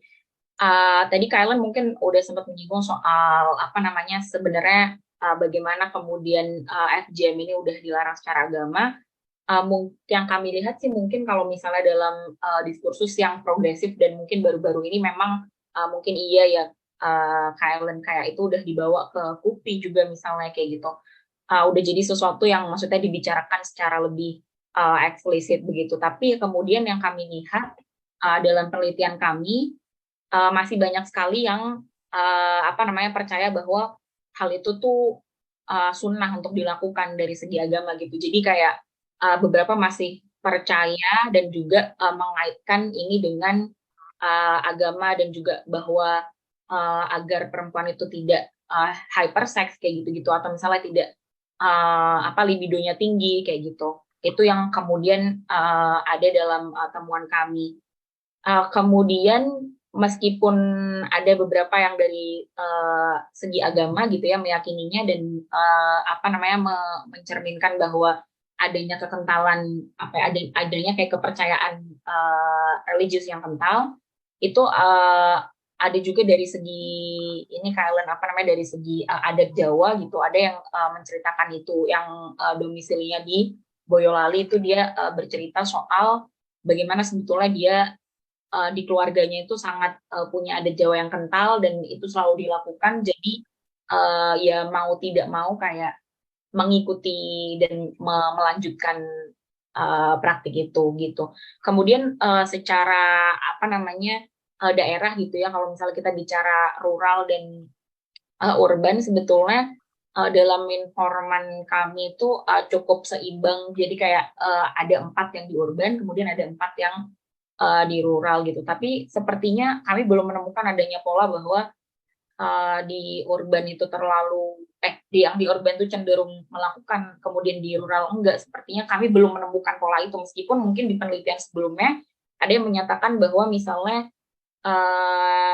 Tadi Kak Ellen mungkin udah sempat menyinggung soal sebenarnya bagaimana kemudian FGM ini udah dilarang secara agama. Yang kami lihat sih mungkin kalau misalnya dalam diskursus yang progresif dan mungkin baru-baru ini memang mungkin iya ya, Kak Ellen, kayak itu udah dibawa ke KUPI juga misalnya kayak gitu. Udah jadi sesuatu yang maksudnya dibicarakan secara lebih eksplisit begitu. Tapi kemudian yang kami lihat dalam penelitian kami masih banyak sekali yang percaya bahwa hal itu tuh sunnah untuk dilakukan dari segi agama gitu. Jadi kayak beberapa masih percaya dan juga mengaitkan ini dengan agama, dan juga bahwa agar perempuan itu tidak hypersex kayak gitu-gitu, atau misalnya tidak libidonya tinggi kayak gitu. Itu yang kemudian ada dalam temuan kami. Kemudian meskipun ada beberapa yang dari segi agama gitu ya meyakininya dan mencerminkan bahwa adanya kekentalan adanya kayak kepercayaan religius yang kental itu ada juga dari segi ini kalian dari segi adat Jawa gitu, ada yang menceritakan itu yang domisilinya di Boyolali itu dia bercerita soal bagaimana sebetulnya dia di keluarganya itu sangat punya adat Jawa yang kental dan itu selalu dilakukan, jadi ya mau tidak mau kayak mengikuti dan melanjutkan praktik itu gitu. Kemudian secara daerah gitu ya, kalau misalnya kita bicara rural dan urban sebetulnya dalam informan kami itu cukup seimbang, jadi kayak ada 4 yang di urban, kemudian ada 4 yang di rural gitu. Tapi sepertinya kami belum menemukan adanya pola bahwa di urban itu yang di urban itu cenderung melakukan, kemudian di rural enggak. Sepertinya kami belum menemukan pola itu, meskipun mungkin di penelitian sebelumnya ada yang menyatakan bahwa misalnya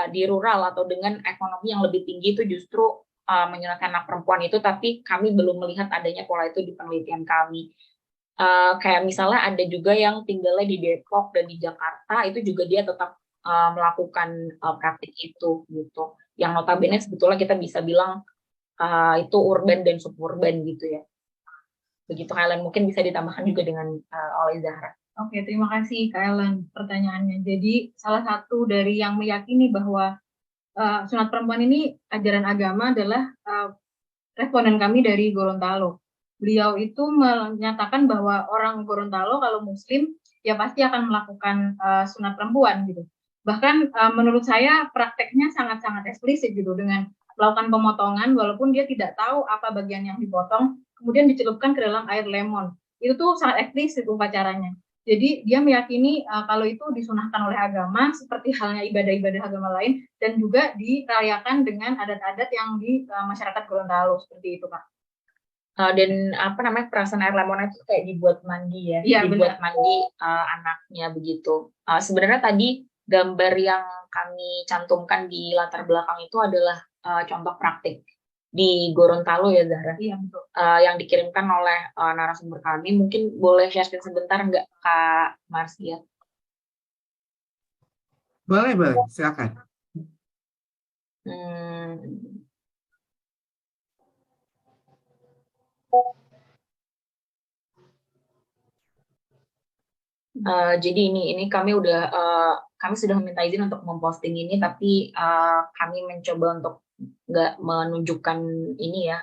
di rural atau dengan ekonomi yang lebih tinggi itu justru menyerahkan anak perempuan itu, tapi kami belum melihat adanya pola itu di penelitian kami. Kayak misalnya ada juga yang tinggalnya di Depok dan di Jakarta, itu juga dia tetap melakukan praktik itu gitu. Yang notabene sebetulnya kita bisa bilang itu urban dan suburban gitu ya. Begitu Kak Ellen, mungkin bisa ditambahkan juga dengan oleh Zahra. Oke, terima kasih Kak Ellen pertanyaannya. Jadi salah satu dari yang meyakini bahwa sunat perempuan ini ajaran agama adalah responden kami dari Gorontalo. Beliau itu menyatakan bahwa orang Gorontalo kalau muslim ya pasti akan melakukan sunat perempuan gitu. Bahkan menurut saya prakteknya sangat-sangat eksplisit gitu, dengan melakukan pemotongan walaupun dia tidak tahu apa bagian yang dipotong, kemudian dicelupkan ke dalam air lemon. Itu tuh sangat eksplisit upacaranya. Jadi dia meyakini kalau itu disunahkan oleh agama seperti halnya ibadah-ibadah agama lain, dan juga dirayakan dengan adat-adat yang di masyarakat Gorontalo seperti itu, Kak. Dan perasaan air lemon itu kayak dibuat mandi ya, dibuat benar. Mandi anaknya begitu. Sebenarnya tadi gambar yang kami cantumkan di latar belakang itu adalah contoh praktik di Gorontalo ya Zahra. Iya betul. Yang dikirimkan oleh narasumber kami. Mungkin boleh share screen sebentar nggak Kak Marsia? Boleh, silakan. Jadi ini kami sudah meminta izin untuk memposting ini, tapi kami mencoba untuk nggak menunjukkan ini ya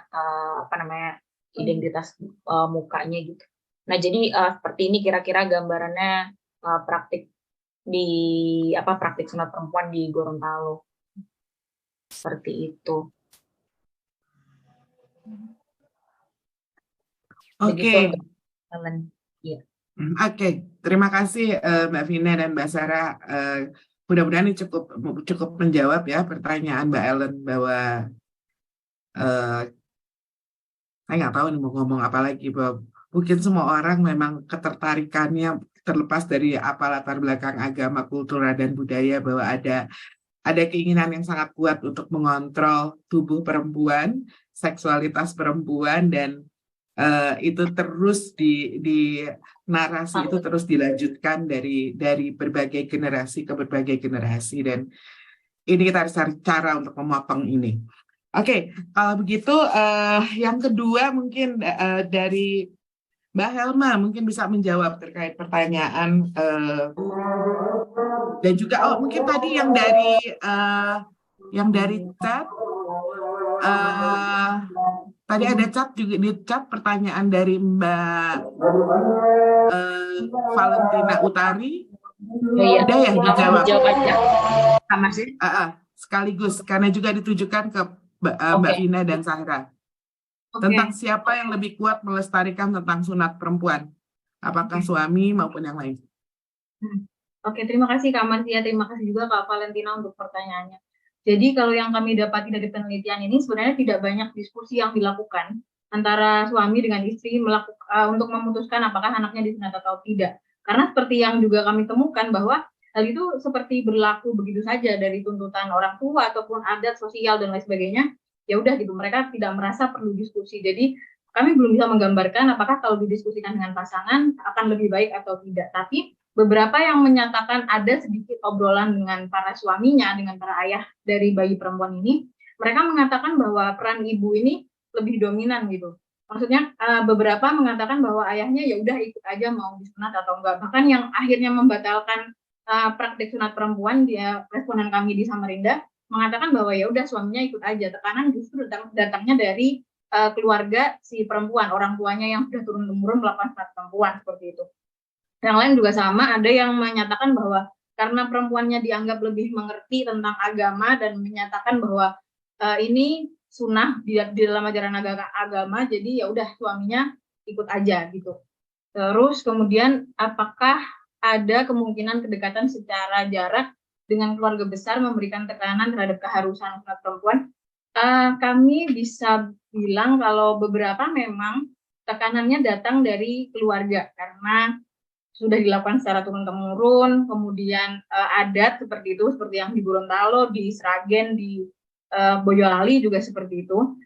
identitas mukanya gitu. Nah jadi seperti ini kira-kira gambarannya praktik sunat perempuan di Gorontalo seperti itu. Oke. Ya. Oke, terima kasih Mbak Vina dan Mbak Sarah. Mudah-mudahan ini cukup menjawab ya pertanyaan Mbak Ellen bahwa saya nggak tahu nih mau ngomong apa lagi, bahwa mungkin semua orang memang ketertarikannya terlepas dari apa latar belakang agama, kultural dan budaya, bahwa ada keinginan yang sangat kuat untuk mengontrol tubuh perempuan, seksualitas perempuan, dan itu terus di narasi itu terus dilanjutkan dari berbagai generasi ke berbagai generasi, dan ini kita harus cari cara untuk memotong ini. Oke, kalau begitu yang kedua mungkin dari Mbak Helma mungkin bisa menjawab terkait pertanyaan dan juga mungkin tadi yang dari chat. Tadi ada chat juga, di chat pertanyaan dari Mbak Valentina Utari. Udah ya dijawab. Sekaligus karena juga ditujukan ke Mbak Vina dan Zahra. Tentang siapa yang lebih kuat melestarikan tentang sunat perempuan, apakah suami maupun yang lain. Oke, terima kasih Kak Marsia, terima kasih juga Kak Valentina untuk pertanyaannya. Jadi kalau yang kami dapati dari penelitian ini sebenarnya tidak banyak diskusi yang dilakukan antara suami dengan istri untuk memutuskan apakah anaknya disunat atau tidak. Karena seperti yang juga kami temukan bahwa hal itu seperti berlaku begitu saja dari tuntutan orang tua ataupun adat sosial dan lain sebagainya. Ya udah gitu, mereka tidak merasa perlu diskusi. Jadi kami belum bisa menggambarkan apakah kalau didiskusikan dengan pasangan akan lebih baik atau tidak. Tapi beberapa yang menyatakan ada sedikit obrolan dengan para suaminya, dengan para ayah dari bayi perempuan ini, mereka mengatakan bahwa peran ibu ini lebih dominan gitu. Maksudnya beberapa mengatakan bahwa ayahnya ya udah ikut aja mau disunat atau enggak. Bahkan yang akhirnya membatalkan praktik sunat perempuan, dia responden kami di Samarinda mengatakan bahwa ya udah suaminya ikut aja. Tekanan justru datangnya dari keluarga si perempuan, orang tuanya yang sudah turun-temurun melakukan sunat perempuan seperti itu. Yang lain juga sama, ada yang menyatakan bahwa karena perempuannya dianggap lebih mengerti tentang agama dan menyatakan bahwa ini sunnah di dalam ajaran agama, jadi ya udah suaminya ikut aja gitu. Terus kemudian apakah ada kemungkinan kedekatan secara jarak dengan keluarga besar memberikan tekanan terhadap keharusan sunat perempuan? Kami bisa bilang kalau beberapa memang tekanannya datang dari keluarga karena sudah dilakukan secara turun-temurun, kemudian adat seperti itu, seperti yang di Gorontalo, di Sragen, di Boyolali juga seperti itu.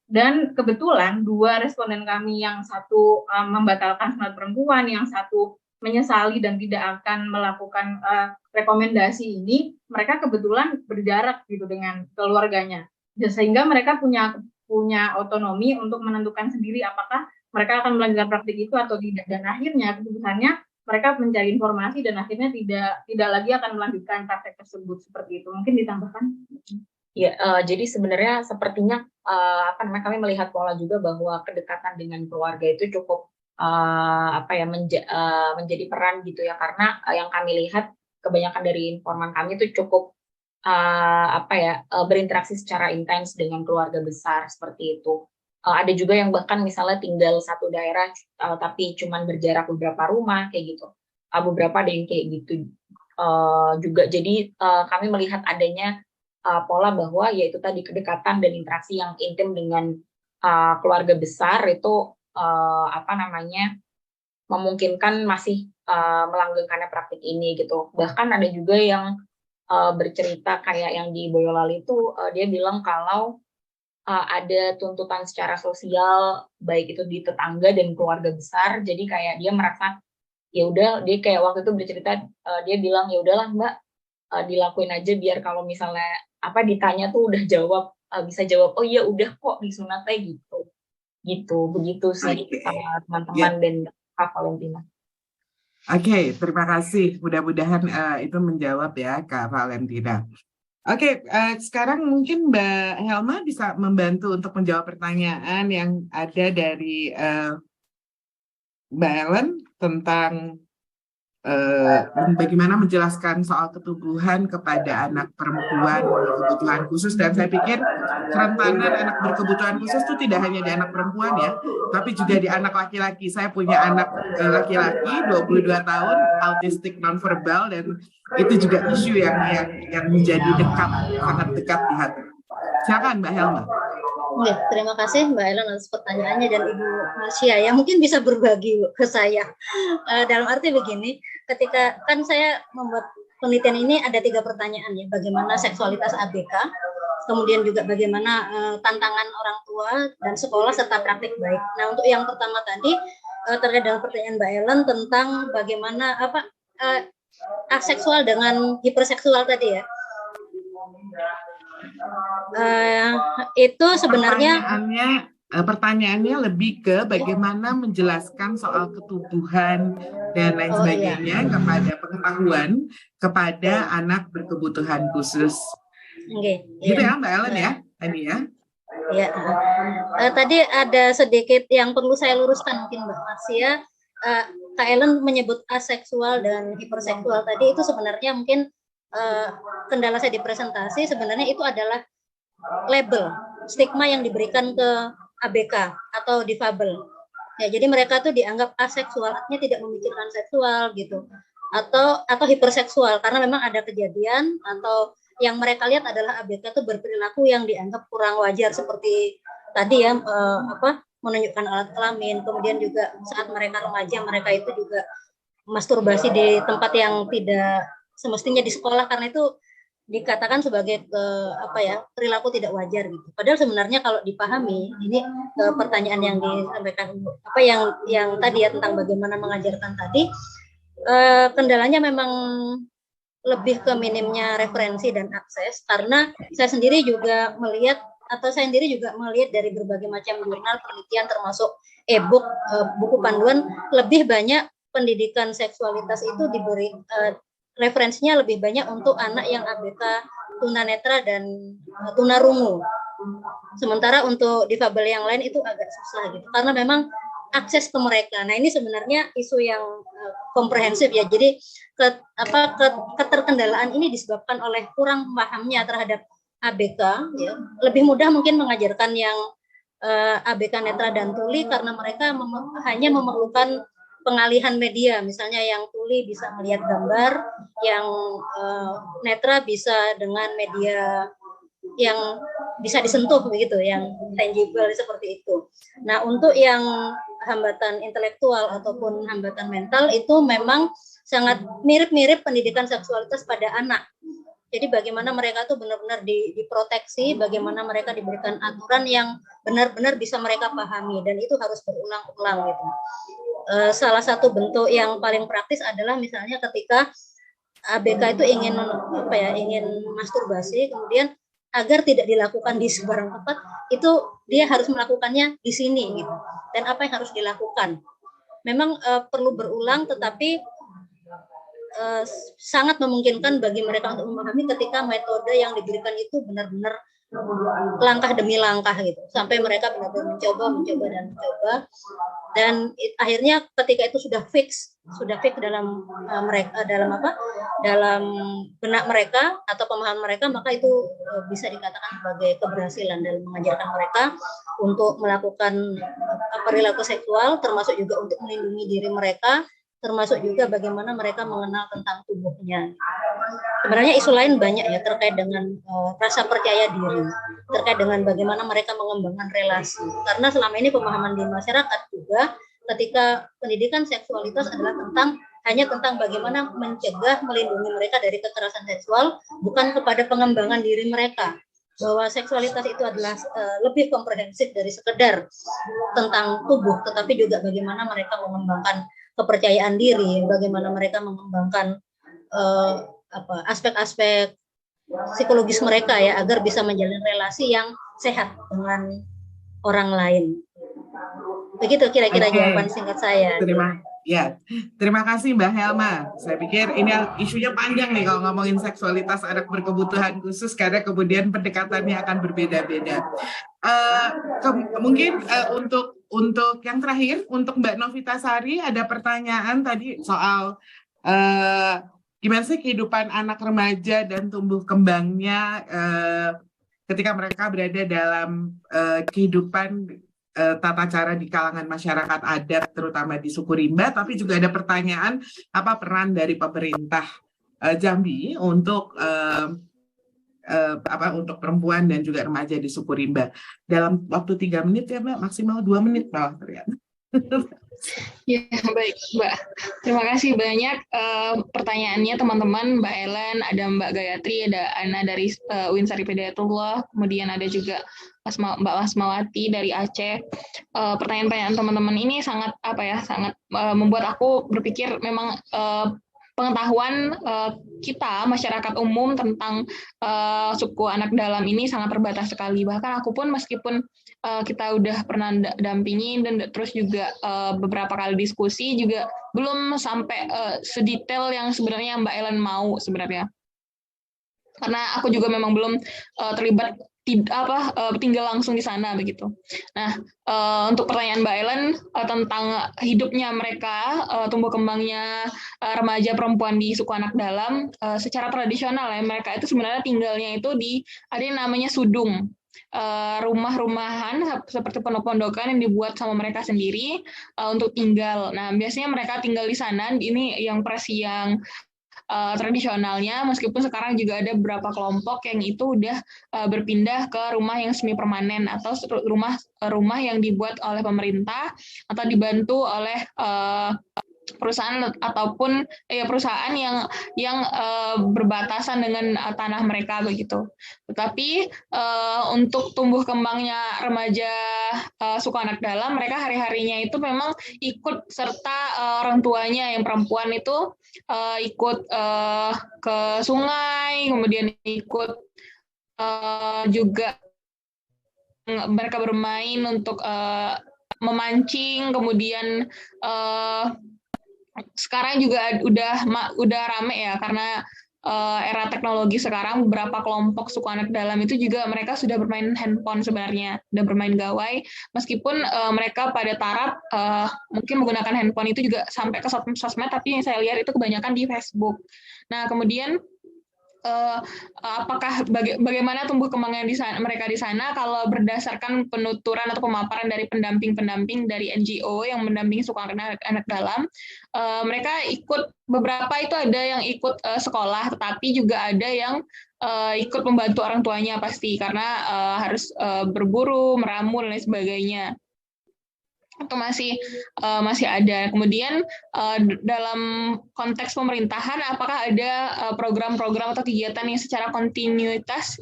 Dan kebetulan dua responden kami, yang satu membatalkan sunat perempuan, yang satu menyesali dan tidak akan melakukan rekomendasi ini, mereka kebetulan berjarak gitu dengan keluarganya, sehingga mereka punya otonomi untuk menentukan sendiri apakah mereka akan melanjutkan praktik itu atau tidak. Dan akhirnya keputusannya mereka mencari informasi dan akhirnya tidak lagi akan melanjutkan praktek tersebut seperti itu. Mungkin ditambahkan? Ya, jadi sebenarnya sepertinya kami melihat pola juga bahwa kedekatan dengan keluarga itu cukup menjadi peran gitu ya, karena yang kami lihat kebanyakan dari informan kami itu cukup berinteraksi secara intens dengan keluarga besar seperti itu. Ada juga yang bahkan misalnya tinggal satu daerah tapi cuman berjarak beberapa rumah kayak gitu. Beberapa ada yang kayak gitu juga. Jadi kami melihat adanya pola bahwa yaitu tadi kedekatan dan interaksi yang intim dengan keluarga besar itu memungkinkan masih melanggengkannya praktik ini gitu. Bahkan ada juga yang bercerita kayak yang di Boyolali itu dia bilang kalau ada tuntutan secara sosial baik itu di tetangga dan keluarga besar, jadi kayak dia merasa ya udah, dia kayak waktu itu bercerita dia bilang ya udahlah Mbak, dilakuin aja biar kalau misalnya ditanya tuh udah jawab, bisa jawab oh iya udah kok disunatnya gitu begitu sih teman-teman dan Kak Valentina. Oke, terima kasih. Mudah-mudahan itu menjawab ya Kak Valentina. Oke, sekarang mungkin Mbak Helma bisa membantu untuk menjawab pertanyaan yang ada dari Mbak Ellen tentang bagaimana menjelaskan soal ketubuhan kepada anak perempuan berkebutuhan khusus. Dan saya pikir kerentanan anak berkebutuhan khusus itu tidak hanya di anak perempuan ya, tapi juga di anak laki-laki. Saya punya anak laki-laki 22 tahun, autistik nonverbal, dan itu juga isu yang menjadi sangat dekat di hati. Silakan Mbak Helma. Ya, terima kasih Mbak Ellen atas pertanyaannya dan Ibu Marcia yang mungkin bisa berbagi ke saya. Dalam arti begini, ketika kan saya membuat penelitian ini ada 3 pertanyaan ya, bagaimana seksualitas ABK, kemudian juga bagaimana tantangan orang tua dan sekolah serta praktik baik. Nah, untuk yang pertama tadi terkait dengan pertanyaan Mbak Ellen tentang bagaimana aseksual dengan hiperseksual tadi ya. Itu sebenarnya pertanyaannya lebih ke bagaimana menjelaskan soal ketubuhan dan lain sebagainya kepada pengetahuan kepada anak berkebutuhan khusus. Gitu ya Mbak Ellen ya tadi ya. Ya, tadi ada sedikit yang perlu saya luruskan mungkin Mbak Marcia. Kak Ellen menyebut aseksual dan hiperseksual tadi itu sebenarnya mungkin kendala saya di presentasi, sebenarnya itu adalah label stigma yang diberikan ke ABK atau difabel. Ya, jadi mereka tuh dianggap aseksual, artinya tidak memikirkan seksual gitu. Atau hiperseksual karena memang ada kejadian atau yang mereka lihat adalah ABK itu berperilaku yang dianggap kurang wajar seperti tadi ya menunjukkan alat kelamin, kemudian juga saat mereka remaja mereka itu juga masturbasi di tempat yang tidak semestinya di sekolah, karena itu dikatakan sebagai perilaku tidak wajar gitu. Padahal sebenarnya kalau dipahami, ini pertanyaan yang disampaikan yang tadi ya tentang bagaimana mengajarkan tadi, kendalanya memang lebih ke minimnya referensi dan akses, karena saya sendiri juga melihat dari berbagai macam jurnal penelitian termasuk e-book, buku panduan, lebih banyak pendidikan seksualitas itu diberi referensinya lebih banyak untuk anak yang ABK, tunanetra dan tunarungu. Sementara untuk difabel yang lain itu agak susah gitu, karena memang akses ke mereka. Nah, ini sebenarnya isu yang komprehensif ya. Jadi keterkendalaan ini disebabkan oleh kurang pahamnya terhadap ABK ya. Lebih mudah mungkin mengajarkan yang ABK netra dan tuli karena mereka hanya memerlukan pengalihan media, misalnya yang tuli bisa melihat gambar, yang netra bisa dengan media yang bisa disentuh begitu, yang tangible seperti itu. Nah, untuk yang hambatan intelektual ataupun hambatan mental itu memang sangat mirip-mirip pendidikan seksualitas pada anak. Jadi bagaimana mereka tuh benar-benar diproteksi, bagaimana mereka diberikan aturan yang benar-benar bisa mereka pahami, dan itu harus berulang-ulang gitu. Salah satu bentuk yang paling praktis adalah misalnya ketika ABK itu ingin masturbasi, kemudian agar tidak dilakukan di sembarang tempat, itu dia harus melakukannya di sini gitu. Dan apa yang harus dilakukan? Memang perlu berulang, tetapi sangat memungkinkan bagi mereka untuk memahami ketika metode yang diberikan itu benar-benar langkah demi langkah gitu, sampai mereka benar-benar mencoba, dan akhirnya ketika itu sudah fix dalam dalam benak mereka atau pemahaman mereka, maka itu bisa dikatakan sebagai keberhasilan dalam mengajarkan mereka untuk melakukan perilaku seksual, termasuk juga untuk melindungi diri mereka, termasuk juga bagaimana mereka mengenal tentang tubuhnya. Sebenarnya isu lain banyak ya terkait dengan rasa percaya diri, terkait dengan bagaimana mereka mengembangkan relasi. Karena selama ini pemahaman di masyarakat juga ketika pendidikan seksualitas adalah hanya tentang bagaimana mencegah, melindungi mereka dari kekerasan seksual, bukan kepada pengembangan diri mereka. Bahwa seksualitas itu adalah lebih komprehensif dari sekedar tentang tubuh, tetapi juga bagaimana mereka mengembangkan kepercayaan diri, bagaimana mereka mengembangkan aspek-aspek psikologis mereka ya, agar bisa menjalin relasi yang sehat dengan orang lain. Begitu kira-kira jawaban singkat saya. Terima kasih Mbak Helma. Saya pikir ini isunya panjang nih kalau ngomongin seksualitas anak berkebutuhan khusus, karena kemudian pendekatannya akan berbeda-beda. Mungkin untuk yang terakhir, untuk Mbak Novitasari, ada pertanyaan tadi soal gimana sih kehidupan anak remaja dan tumbuh kembangnya ketika mereka berada dalam kehidupan tata cara di kalangan masyarakat adat, terutama di suku rimba. Tapi juga ada pertanyaan, apa peran dari pemerintah Jambi untuk untuk perempuan dan juga remaja di suku rimba. Dalam waktu 3 menit ya Mbak, maksimal 2 menit malah ternyata. Ya, baik Mbak. Terima kasih banyak pertanyaannya teman-teman, Mbak Ellen, ada Mbak Gayatri, ada Ana dari Winsari Hidayatullah, kemudian ada juga Mbak Asmawati dari Aceh. Pertanyaan-pertanyaan teman-teman ini sangat membuat aku berpikir memang pengetahuan kita masyarakat umum tentang suku anak dalam ini sangat terbatas sekali. Bahkan aku pun meskipun kita udah pernah dampingin dan terus juga beberapa kali diskusi juga belum sampai sedetail yang sebenarnya Mbak Ellen mau sebenarnya. Karena aku juga memang belum terlibat tinggal langsung di sana begitu. Nah, untuk pertanyaan Mbak Ellen tentang hidupnya mereka, tumbuh kembangnya remaja perempuan di suku anak dalam, secara tradisional ya mereka itu sebenarnya tinggalnya itu ada yang namanya sudung, rumah-rumahan seperti pondok-pondokan yang dibuat sama mereka sendiri untuk tinggal. Nah, biasanya mereka tinggal di sana. Ini yang tradisionalnya, meskipun sekarang juga ada beberapa kelompok yang itu udah berpindah ke rumah yang semi permanen atau rumah yang dibuat oleh pemerintah atau dibantu oleh perusahaan ataupun perusahaan yang berbatasan dengan tanah mereka begitu. Tetapi untuk tumbuh kembangnya remaja suku anak dalam, mereka hari-harinya itu memang ikut serta orang tuanya yang perempuan itu ikut ke sungai, kemudian ikut juga mereka bermain untuk memancing, kemudian sekarang juga udah rame ya karena era teknologi sekarang, beberapa kelompok suku anak dalam itu juga mereka sudah bermain handphone sebenarnya, sudah bermain gawai, meskipun mereka pada taraf mungkin menggunakan handphone itu juga sampai ke sosmed, tapi yang saya lihat itu kebanyakan di Facebook. Nah, kemudian apakah bagaimana tumbuh kembangnya mereka di sana? Kalau berdasarkan penuturan atau pemaparan dari pendamping-pendamping dari NGO yang mendampingi suku anak dalam, mereka ikut, beberapa itu ada yang ikut sekolah, tetapi juga ada yang ikut membantu orang tuanya pasti karena harus berburu, meramu dan lain sebagainya. Itu masih ada. Kemudian dalam konteks pemerintahan, apakah ada program-program atau kegiatan yang secara kontinuitas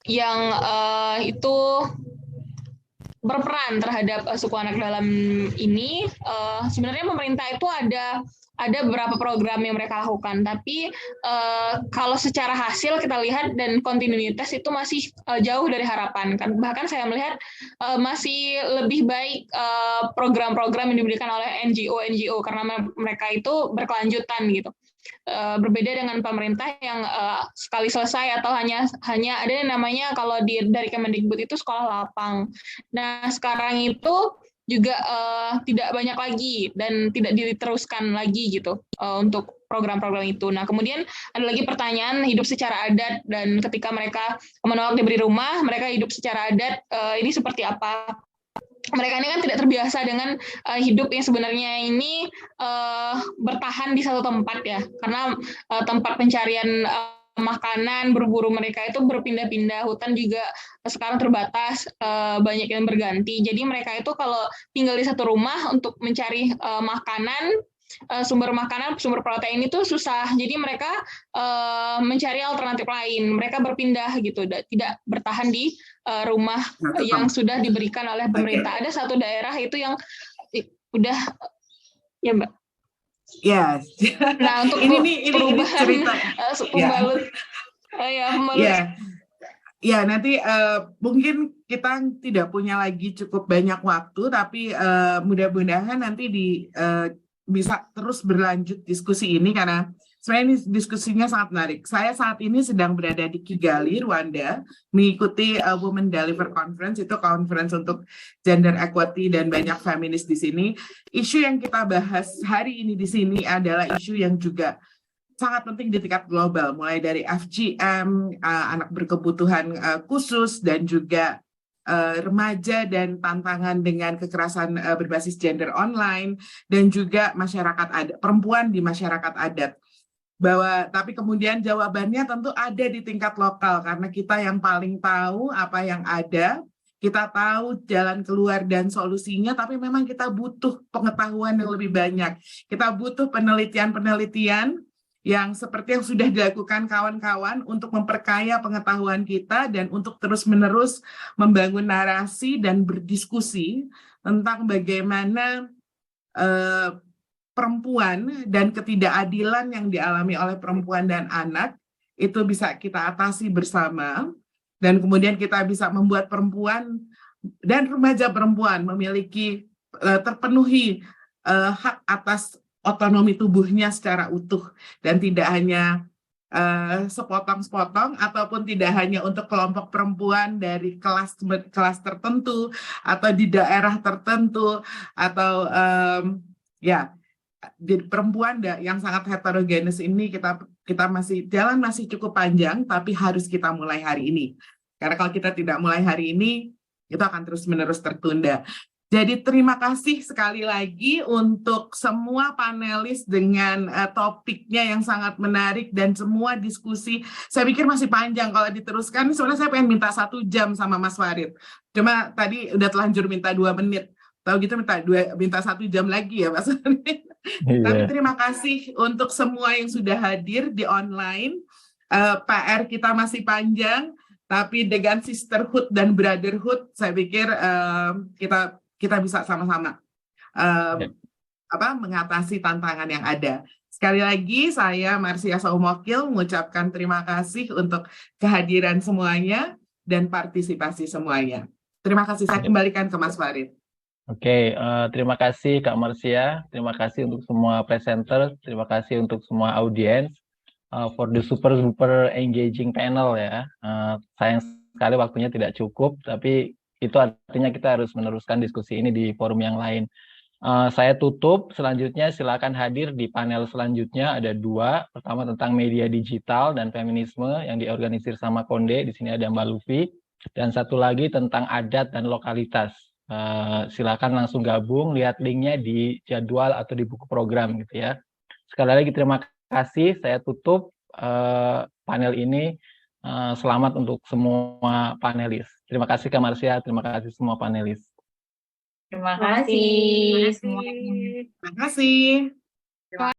yang itu berperan terhadap suku anak dalam ini? Sebenarnya pemerintah itu ada beberapa program yang mereka lakukan, tapi kalau secara hasil kita lihat dan kontinuitas itu masih jauh dari harapan. Bahkan saya melihat masih lebih baik program-program yang diberikan oleh NGO karena mereka itu berkelanjutan gitu. Berbeda dengan pemerintah yang sekali selesai atau hanya ada yang namanya kalau dari Kemendikbud itu sekolah lapang. Nah, sekarang itu juga tidak banyak lagi dan tidak diteruskan lagi gitu untuk program-program itu. Nah, kemudian ada lagi pertanyaan hidup secara adat, dan ketika mereka menolak diberi rumah, mereka hidup secara adat ini seperti apa? Mereka ini kan tidak terbiasa dengan hidup yang sebenarnya ini bertahan di satu tempat ya, karena tempat pencarian makanan, berburu mereka itu berpindah-pindah, hutan juga sekarang terbatas, banyak yang berganti. Jadi mereka itu kalau tinggal di satu rumah untuk mencari makanan, sumber protein itu susah. Jadi mereka mencari alternatif lain. Mereka berpindah gitu, tidak bertahan di rumah yang sudah diberikan oleh pemerintah. Ada satu daerah itu yang udah, ya Mbak. Ya. Nah, untuk ini cerita pembalut. Ya, nanti mungkin kita tidak punya lagi cukup banyak waktu, tapi mudah-mudahan nanti bisa terus berlanjut diskusi ini karena sebenarnya ini diskusinya sangat menarik. Saya saat ini sedang berada di Kigali, Rwanda, mengikuti Women Deliver Conference, itu conference untuk gender equity dan banyak feminis di sini. Isu yang kita bahas hari ini di sini adalah isu yang juga sangat penting di tingkat global, mulai dari FGM, anak berkebutuhan khusus, dan juga remaja dan tantangan dengan kekerasan berbasis gender online, dan juga masyarakat adat, perempuan di masyarakat adat. Tapi kemudian jawabannya tentu ada di tingkat lokal, karena kita yang paling tahu apa yang ada, kita tahu jalan keluar dan solusinya, tapi memang kita butuh pengetahuan yang lebih banyak. Kita butuh penelitian-penelitian yang seperti yang sudah dilakukan kawan-kawan untuk memperkaya pengetahuan kita dan untuk terus-menerus membangun narasi dan berdiskusi tentang bagaimana perempuan dan ketidakadilan yang dialami oleh perempuan dan anak itu bisa kita atasi bersama, dan kemudian kita bisa membuat perempuan dan remaja perempuan memiliki terpenuhi hak atas otonomi tubuhnya secara utuh, dan tidak hanya sepotong-sepotong ataupun tidak hanya untuk kelompok perempuan dari kelas tertentu atau di daerah tertentu atau di perempuan yang sangat heterogenes ini kita jalan masih cukup panjang, tapi harus kita mulai hari ini. Karena kalau kita tidak mulai hari ini, itu akan terus-menerus tertunda. Jadi terima kasih sekali lagi untuk semua panelis dengan topiknya yang sangat menarik dan semua diskusi. Saya pikir masih panjang kalau diteruskan. Sebenarnya saya pengen minta 1 jam sama Mas Farid. Cuma tadi udah telanjur minta 2 menit. Tahu gitu minta 1 jam lagi ya Mas Farid. Tapi terima kasih untuk semua yang sudah hadir di online. PR kita masih panjang, tapi dengan sisterhood dan brotherhood, saya pikir kita bisa sama-sama mengatasi tantangan yang ada. Sekali lagi, saya Marcia Saumokil mengucapkan terima kasih untuk kehadiran semuanya dan partisipasi semuanya. Terima kasih, saya kembalikan ke Mas Farid. Oke, terima kasih Kak Marcia, terima kasih untuk semua presenter, terima kasih untuk semua audiens for the super engaging panel ya. Sayang sekali waktunya tidak cukup, tapi itu artinya kita harus meneruskan diskusi ini di forum yang lain. Saya tutup, selanjutnya silakan hadir di panel selanjutnya, ada 2. Pertama tentang media digital dan feminisme yang diorganisir sama Konde, di sini ada Mbak Lufi. Dan satu lagi tentang adat dan lokalitas. Silakan langsung gabung, lihat linknya di jadwal atau di buku program gitu ya. Sekali lagi terima kasih, saya tutup panel ini. Selamat untuk semua panelis. Terima kasih Kak Marcia, terima kasih semua panelis. Terima kasih semuanya. Terima kasih.